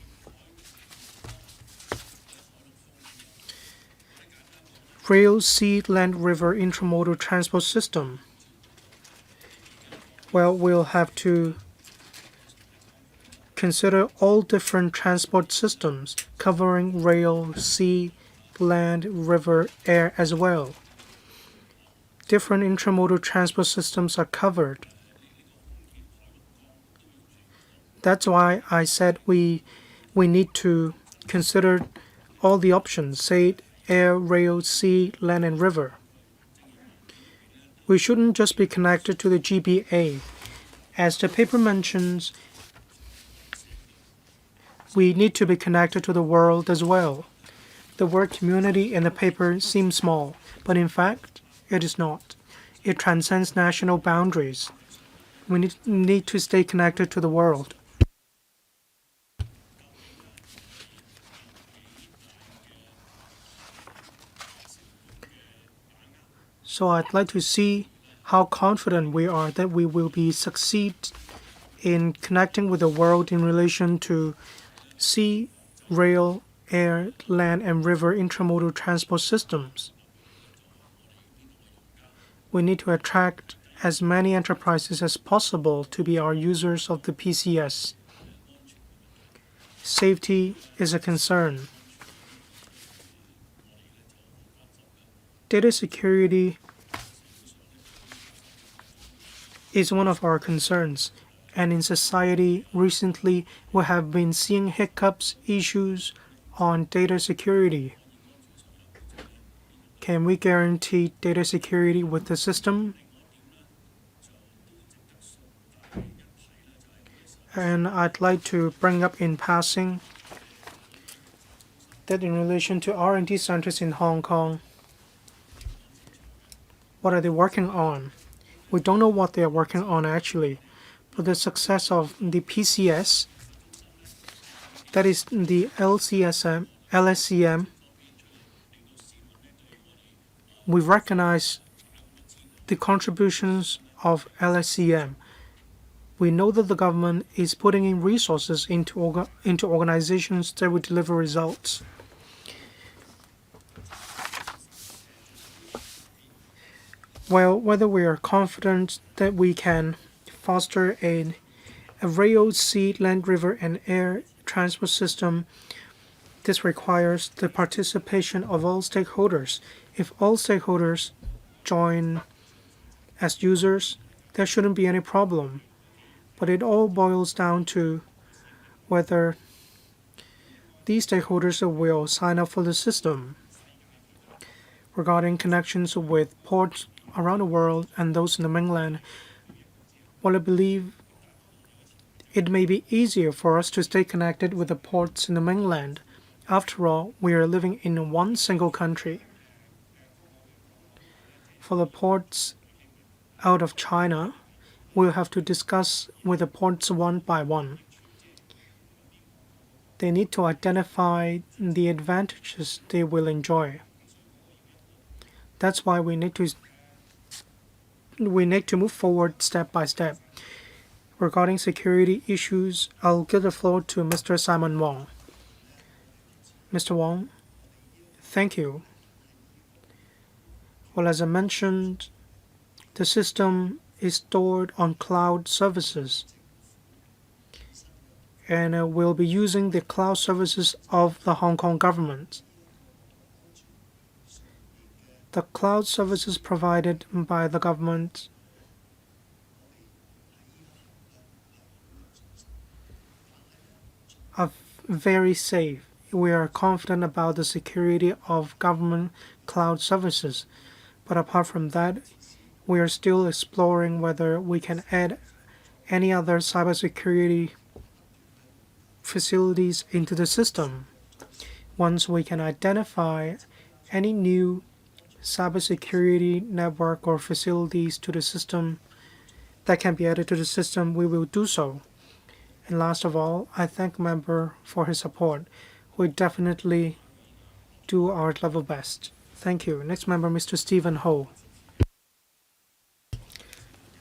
[SPEAKER 1] rail, sea, land, river intermodal transport system. Well, we'll have to consider all different transport systems covering rail, sea, land, river, air as well. Different intermodal transport systems are covered. That's why I said we need to consider all the options, say air, rail, sea, land, and river. We shouldn't just be connected to the GBA. As the paper mentions, we need to be connected to the world as well. The word community in the paper seems small, but in fact, it is not. It transcends national boundaries. We need to stay connected to the world. So I'd like to see how confident we are that we will be succeed in connecting with the world in relation to sea, rail, air, land, and river intermodal transport systems. We need to attract as many enterprises as possible to be our users of the PCS. Safety is a concern. Data security is one of our concerns, and in society recently we have been seeing hiccups, issues on data security. Can we guarantee data security with the system? And I'd like to bring up in passing that in relation to R&D centers in Hong Kong, what are they working on? We don't know what they are working on actually, but the success of the PCS, that is the LSCM, we recognize the contributions of LSCM. We know that the government is putting in resources into organizations that will deliver results. Well, whether we are confident that we can foster a rail, sea, land, river, and air transport system, this requires the participation of all stakeholders. If all stakeholders join as users, there shouldn't be any problem. But it all boils down to whether these stakeholders will sign up for the system. Regarding connections with ports around the world and those in the mainland, well, I believe it may be easier for us to stay connected with the ports in the mainland. After all, we are living in one single country. For the ports out of China, we'll have to discuss with the ports one by one. They need to identify the advantages they will enjoy. That's why we need to move forward step by step. Regarding security issues, I'll give the floor to Mr. Simon Wong. Mr. Wong, thank you. Well, as I mentioned, the system is stored on cloud services, and we'll be using the cloud services of the Hong Kong government. The cloud services provided by the government are very safe. We are confident about the security of government cloud services. But apart from that, we are still exploring whether we can add any other cybersecurity facilities into the system. Once we can identify any new cybersecurity network or facilities to the system that can be added to the system, we will do so. And last of all, I thank member for his support. We definitely do our level best. Thank you. Next member, Mr. Stephen Ho.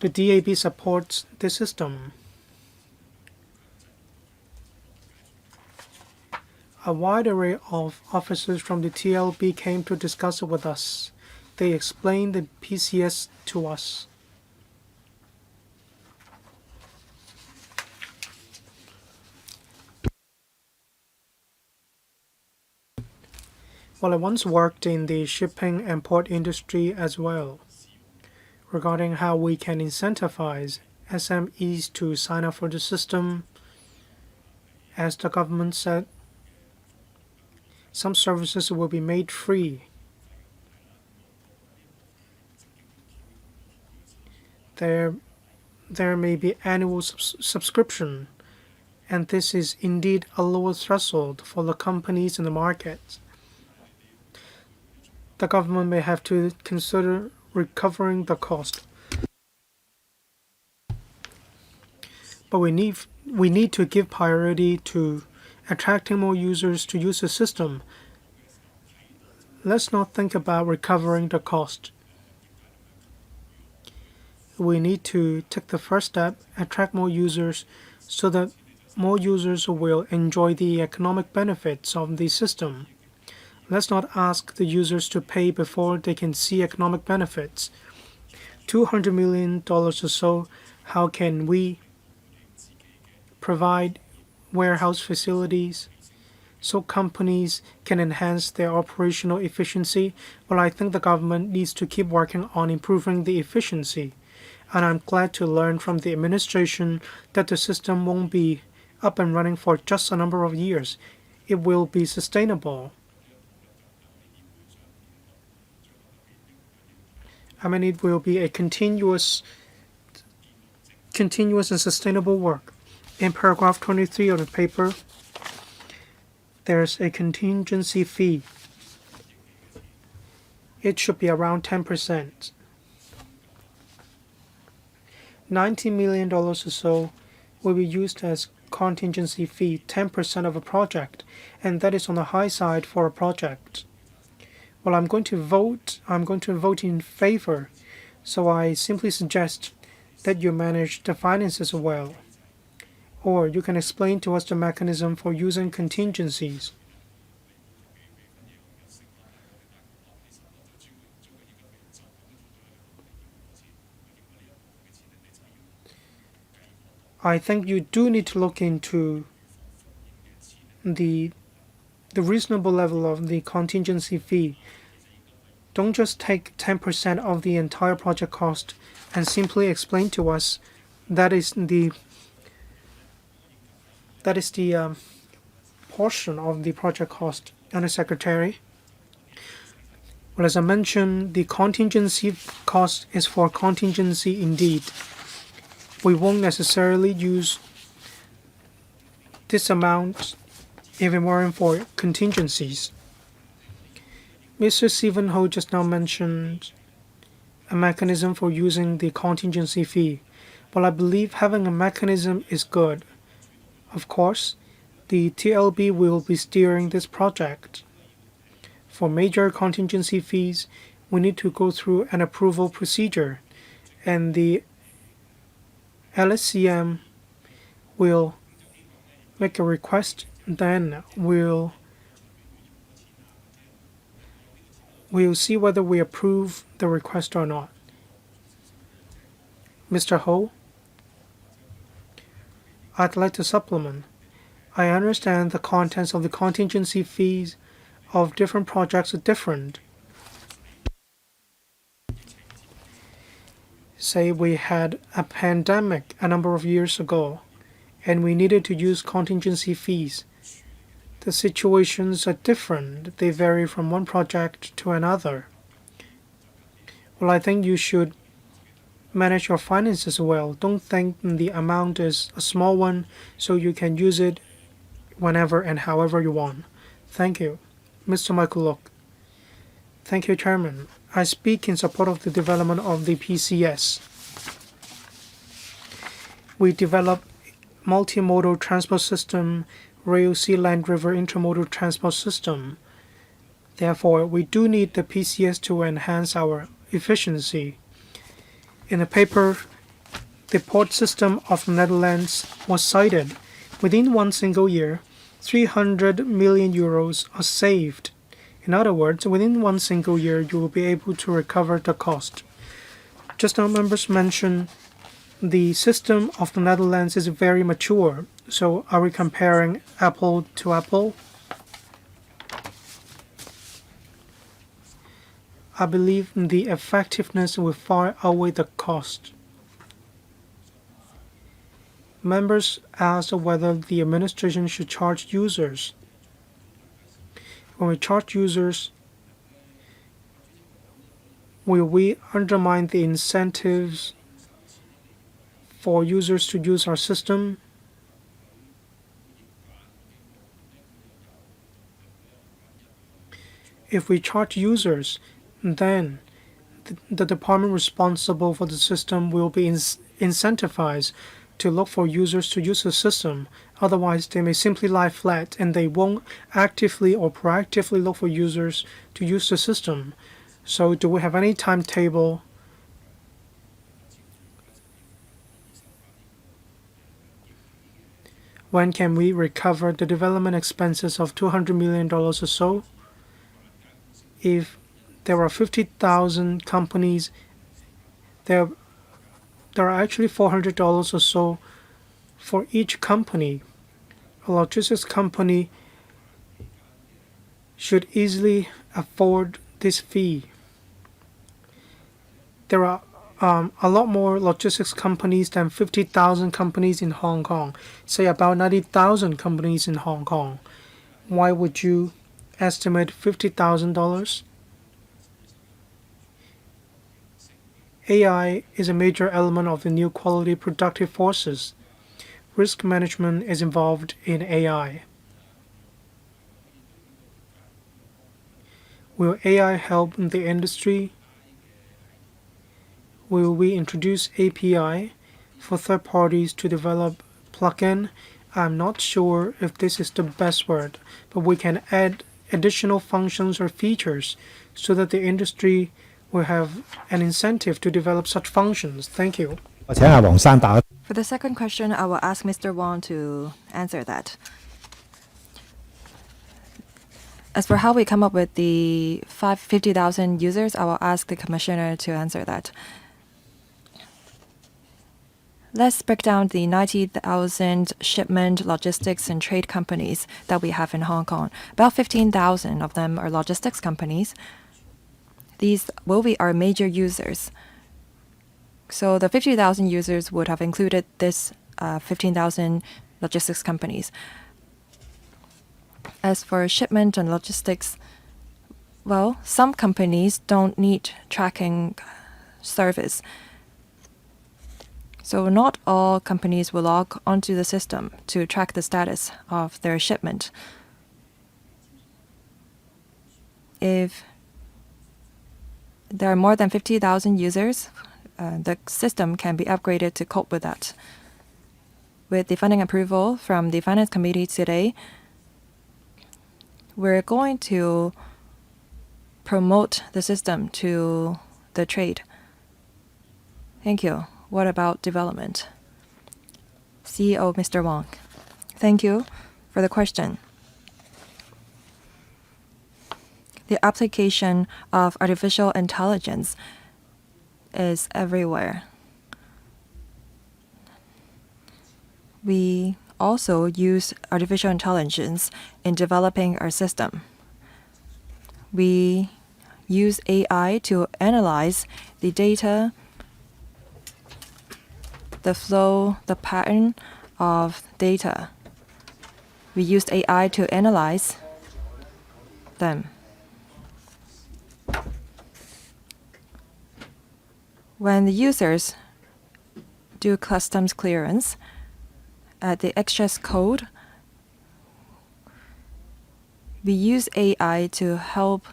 [SPEAKER 1] The DAB supports the system. A wide array of officers from the TLB came to discuss it with us. They explained the PCS to us. Well, I once worked in the shipping and port industry as well. Regarding how we can incentivize SMEs to sign up for the system, as the government said, some services will be made free. There may be annual subscription, and this is indeed a lower threshold for the companies in the market. The government may have to consider recovering the cost. But we need to give priority to attracting more users to use the system. Let's not think about recovering the cost. We need to take the first step, attract more users, so that more users will enjoy the economic benefits of the system. Let's not ask the users to pay before they can see economic benefits. $200 million or so, how can we provide warehouse facilities so companies can enhance their operational efficiency? Well, I think the government needs to keep working on improving the efficiency. And I'm glad to learn from the administration that the system won't be up and running for just a number of years. It will be sustainable. It will be a continuous and sustainable work. In paragraph 23 of the paper, there's a contingency fee. It should be around 10%. $90 million or so will be used as contingency fee, 10% of a project, and that is on the high side for a project. Well, I'm going to vote in favor, so I simply suggest that you manage the finances well. Or you can explain to us the mechanism for using contingencies. I think you do need to look into the reasonable level of the contingency fee. Don't just take 10% of the entire project cost and simply explain to us that is the portion of the project cost. And Secretary, well, as I mentioned, the contingency cost is for contingency indeed. We won't necessarily use this amount even more for contingencies. Mr. Stephen Ho just now mentioned a mechanism for using the contingency fee. Well, I believe having a mechanism is good. Of course, The TLB will be steering this project. For major contingency fees, we need to go through an approval procedure, and the LSCM will make a request, then we'll see whether we approve the request or not. Mr. Ho, I'd like to supplement. I understand the contents of the contingency fees of different projects are different. Say we had a pandemic a number of years ago, and we needed to use contingency fees. The situations are different. They vary from one project to another. Well, I think you should manage your finances well. Don't think the amount is a small one, so you can use it whenever and however you want. Thank you. Mr. Michael Look. Thank you, Chairman. I speak in support of the development of the PCS. We develop multimodal transport system, rail, sea, land, river intermodal transport system. Therefore, we do need the PCS to enhance our efficiency. In the paper, the port system of the Netherlands was cited. Within one single year, 300 million euros are saved. In other words, within one single year, you will be able to recover the cost. Just now, members mentioned the system of the Netherlands is very mature. So are we comparing apple to apple? I believe the effectiveness will far outweigh the cost. Members asked whether the administration should charge users. When we charge users, will we undermine the incentives for users to use our system? If we charge users, then the department responsible for the system will be incentivized to look for users to use the system. Otherwise, they may simply lie flat and they won't actively or proactively look for users to use the system. So do we have any timetable? When can we recover the development expenses of $200 million or so? If there are 50,000 companies, there are actually $400 or so for each company. A logistics company should easily afford this fee. There are a lot more logistics companies than 50,000 companies in Hong Kong, say about 90,000 companies in Hong Kong. Why would you estimate $50,000? AI is a major element of the new quality productive forces. Risk management is involved in AI. Will AI help the industry? Will we introduce API for third parties to develop plugin? I'm not sure if this is the best word, but we can add additional functions or features so that the industry will have an incentive to develop such functions. Thank you.
[SPEAKER 2] For the second question, I will ask Mr. Wong to answer that. As for how we come up with the 50,000 users, I will ask the commissioner to answer that. Let's break down the 90,000 shipment, logistics, and trade companies that we have in Hong Kong. About 15,000 of them are logistics companies. These will be our major users. So the 50,000 users would have included this 15,000 logistics companies. As for shipment and logistics, well, some companies don't need tracking service. So not all companies will log onto the system to track the status of their shipment. If there are more than 50,000 users, the system can be upgraded to cope with that. with the funding approval from the Finance Committee today, we're going to promote the system to the trade. Thank you. What about development? CEO Mr. Wong. Thank you for the question. The application of artificial intelligence is everywhere. We also use artificial intelligence in developing our system. We use AI to analyze the data, the flow, the pattern of data. We used AI to analyze them. When the users do customs clearance at the excess code, we use AI to help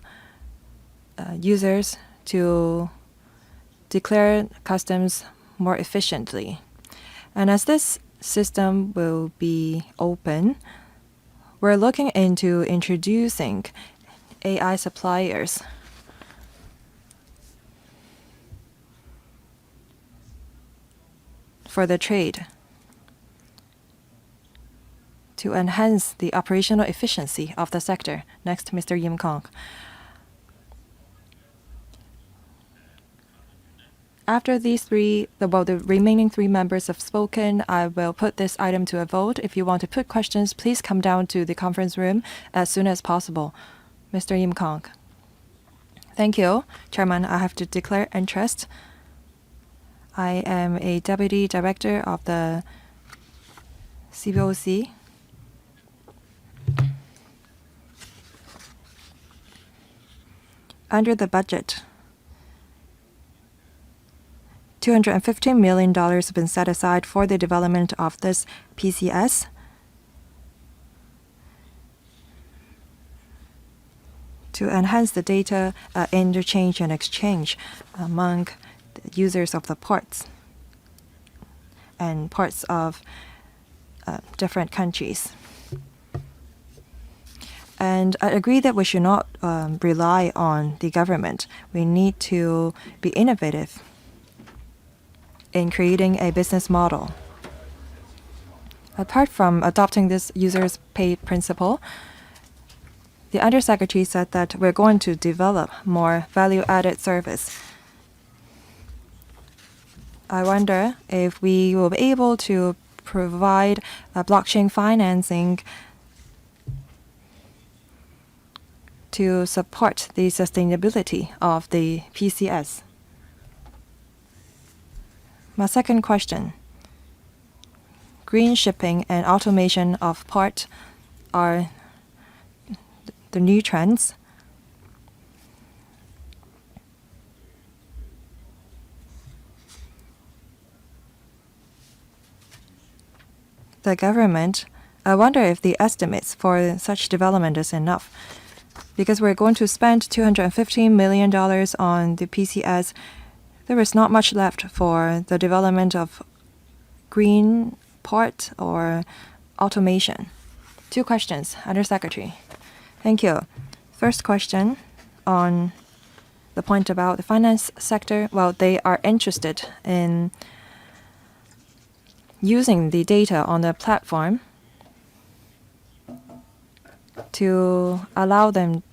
[SPEAKER 2] users to declare customs more efficiently. And as this system will be open, we're looking into introducing AI suppliers for the trade to enhance the operational efficiency of the sector. Next, Mr. Yuen Long. After these the remaining three members have spoken, I will put this item to a vote. If you want to put questions, please come down to the conference room as soon as possible. Mr. Yuen Long. Thank you, Chairman. I have to declare interest. I am a Deputy Director of the CBOC. Under the budget, $215 million have been set aside for the development of this PCS. To enhance the data interchange and exchange among the users of the ports and ports of different countries. And I agree that we should not rely on the government. We need to be innovative in creating a business model. Apart from adopting this users pay principle, the Undersecretary said that we're going to develop more value-added service. I wonder if we will be able to provide blockchain financing to support the sustainability of the PCS. My second question. Green shipping and automation of port are the new trends. The government, I wonder if the estimates for such development is enough. Because we're going to spend $215 million on the PCS, there is not much left for the development of green port or automation. Two questions, Undersecretary. Thank you. First question on the point about the finance sector. Well, they are interested in using the data on the platform to allow them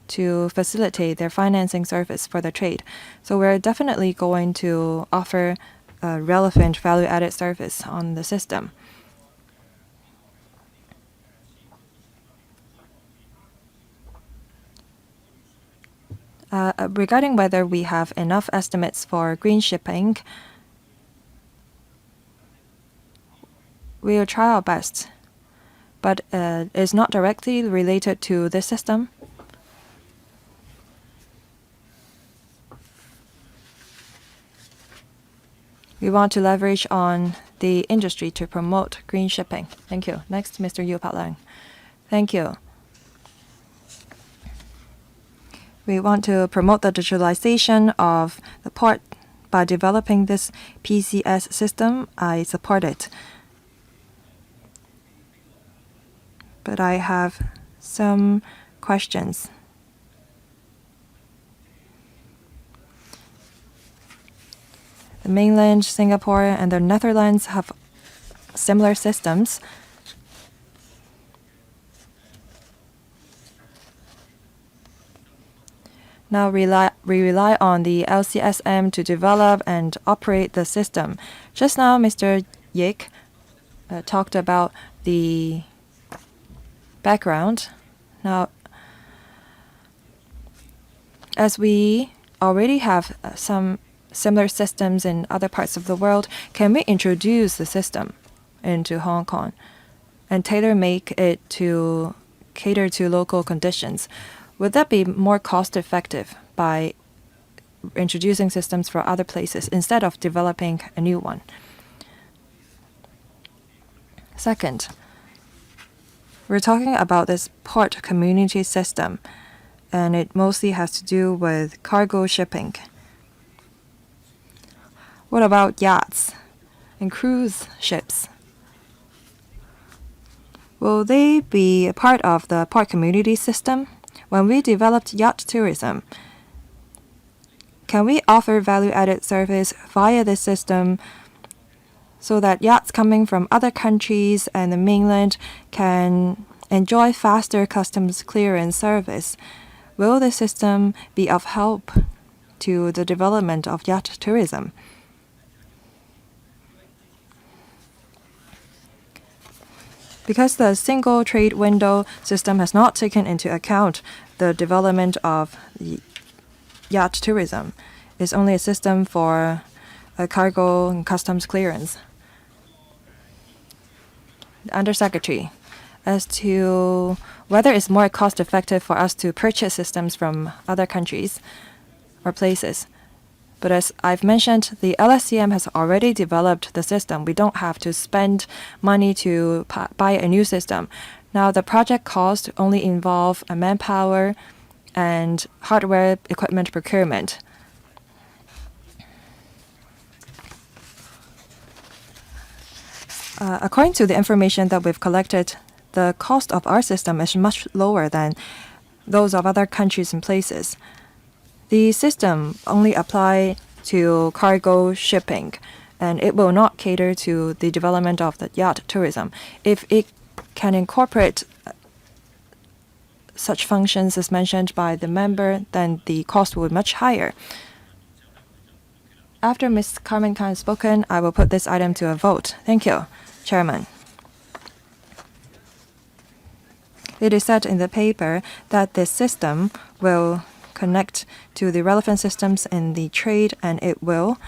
[SPEAKER 2] to facilitate their financing service for the trade. So we're definitely going to offer a relevant value-added service on the system. Regarding whether we have enough estimates for green shipping, we will try our best, but it's not directly related to this system. We want to leverage on the industry to promote green shipping. Thank you. Next, Mr. Yu Patlang. Thank you. We want to promote the digitalization of the port by developing this PCS system. I support it. but I have some questions. The mainland, Singapore, and the Netherlands have similar systems. Now we rely on the LCSM to develop and operate the system. Just now, Mr. Yik talked about the background. Now, as we already have some similar systems in other parts of the world, can we introduce the system into Hong Kong and tailor-make it to cater to local conditions? Would that be more cost-effective by introducing systems for other places instead of developing a new one? Second, we're talking about this port community system, and it mostly has to do with cargo shipping. What about yachts and cruise ships? Will they be a part of the port community system? When we developed yacht tourism, can we offer value-added service via this system so that yachts coming from other countries and the mainland can enjoy faster customs clearance service? Will the system be of help to the development of yacht tourism? Because the single trade window system has not taken into account the development of the yacht tourism, it's only a system for cargo and customs clearance. The Undersecretary, as to whether it's more cost effective for us to purchase systems from other countries or places. But as I've mentioned, the LSCM has already developed the system. We don't have to spend money to buy a new system. Now, the project cost only involve a manpower and hardware equipment procurement. According to the information that we've collected, the cost of our system is much lower than those of other countries and places. The system only applies to cargo shipping, and it will not cater to the development of the yacht tourism. If it can incorporate such functions as mentioned by the member, then the cost will be much higher. After Ms. Carmen Khan has spoken, I will put this item to a vote. Thank you, Chairman. It is said in the paper that this system will connect to the relevant systems in the trade, and it will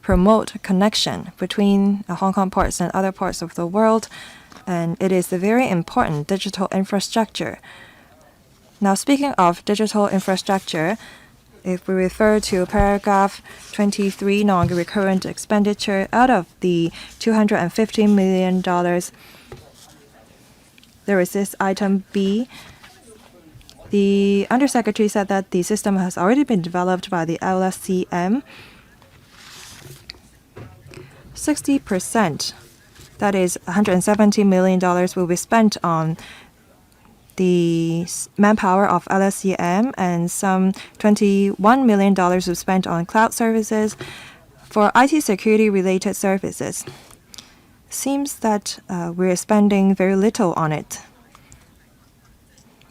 [SPEAKER 2] promote connection between Hong Kong ports and other parts of the world, and it is a very important digital infrastructure. Now, speaking of digital infrastructure, if we refer to paragraph 23, non-recurrent expenditure, out of the $250 million, there is this item B. The Undersecretary said that the system has already been developed by the LSCM. 60%, that is $170 million, will be spent on the manpower of LSCM, and some $21 million will be spent on cloud services for IT security related services. Seems that we're spending very little on it.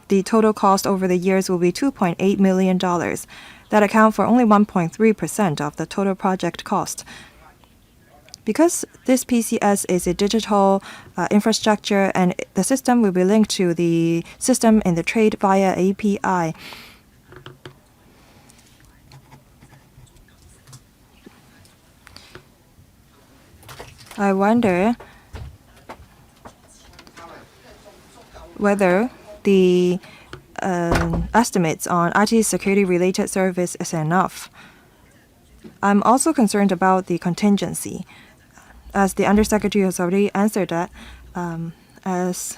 [SPEAKER 2] The total cost over the years will be $2.8 million. That account for only 1.3% of the total project cost. Because this PCS is a digital infrastructure and the system will be linked to the system in the trade via API, I wonder whether the estimates on IT security related service is enough. I'm also concerned about the contingency. As the Undersecretary has already answered that, as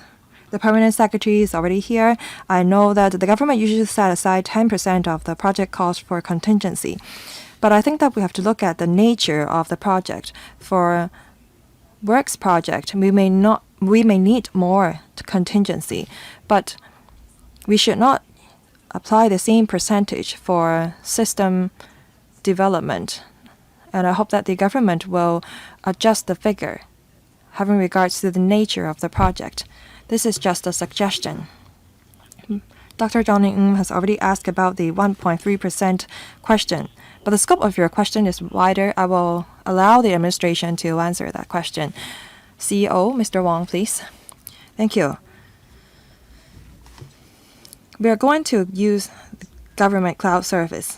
[SPEAKER 2] the Permanent Secretary is already here, I know that the government usually set aside 10% of the project cost for contingency. But I think that we have to look at the nature of the project. For works project, we may need more contingency, but we should not apply the same percentage for system development. And I hope that the government will adjust the figure having regards to the nature of the project. This is just a suggestion. Dr. John Ng has already asked about the 1.3% question, but the scope of your question is wider. I will allow the administration to answer that question. CEO, Mr. Wong, please. Thank you. We are going to use the government cloud service.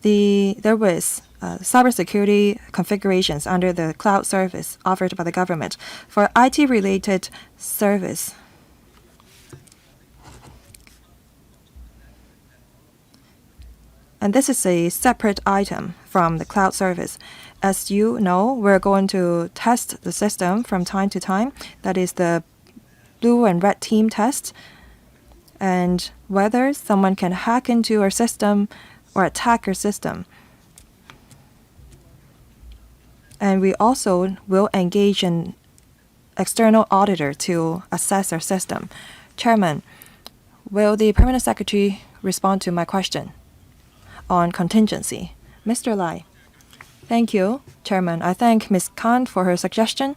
[SPEAKER 2] There was cybersecurity configurations under the cloud service offered by the government for IT-related service. And this is a separate item from the cloud service. As you know, we're going to test the system from time to time. That is the blue and red team test. And whether someone can hack into our system or attack our system. And we also will engage an external auditor to assess our system. Chairman, will the Permanent Secretary respond to my question on contingency? Mr. Lai. Thank you, Chairman. I thank Ms. Khan for her suggestion.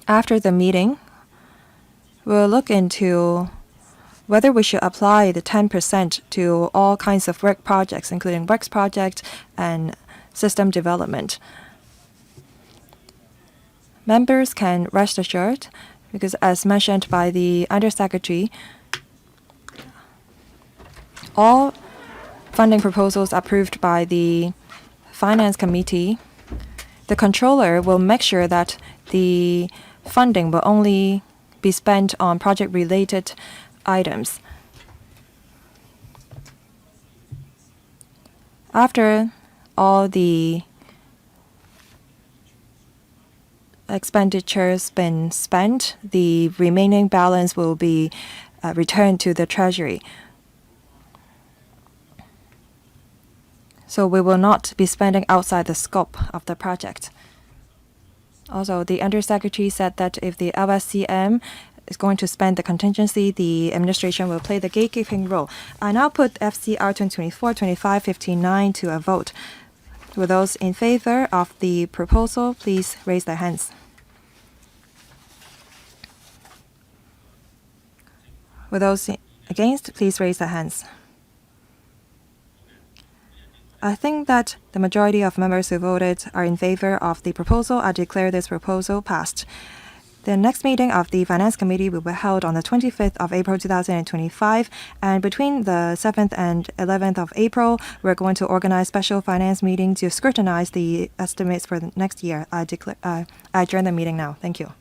[SPEAKER 2] After the meeting, we'll look into whether we should apply the 10% to all kinds of work projects, including works project and system development. Members can rest assured, because as mentioned by the Undersecretary, all funding proposals approved by the Finance Committee, the controller will make sure that the funding will only be spent on project-related items. After all the expenditures been spent, the remaining balance will be returned to the Treasury. So we will not be spending outside the scope of the project. Also, the Undersecretary said that if the LSCM is going to spend the contingency, the administration will play the gatekeeping role. I now put FCR 2024-2559 to a vote. Will those in favor of the proposal please raise their hands? Will those against please raise their hands? I think that the majority of members who voted are in favor of the proposal. I declare this proposal passed. The next meeting of the Finance Committee will be held on the 25th of April 2025, and between the 7th and 11th of April, we're going to organize special finance meeting to scrutinize the estimates for the next year. I adjourn the meeting now. Thank you.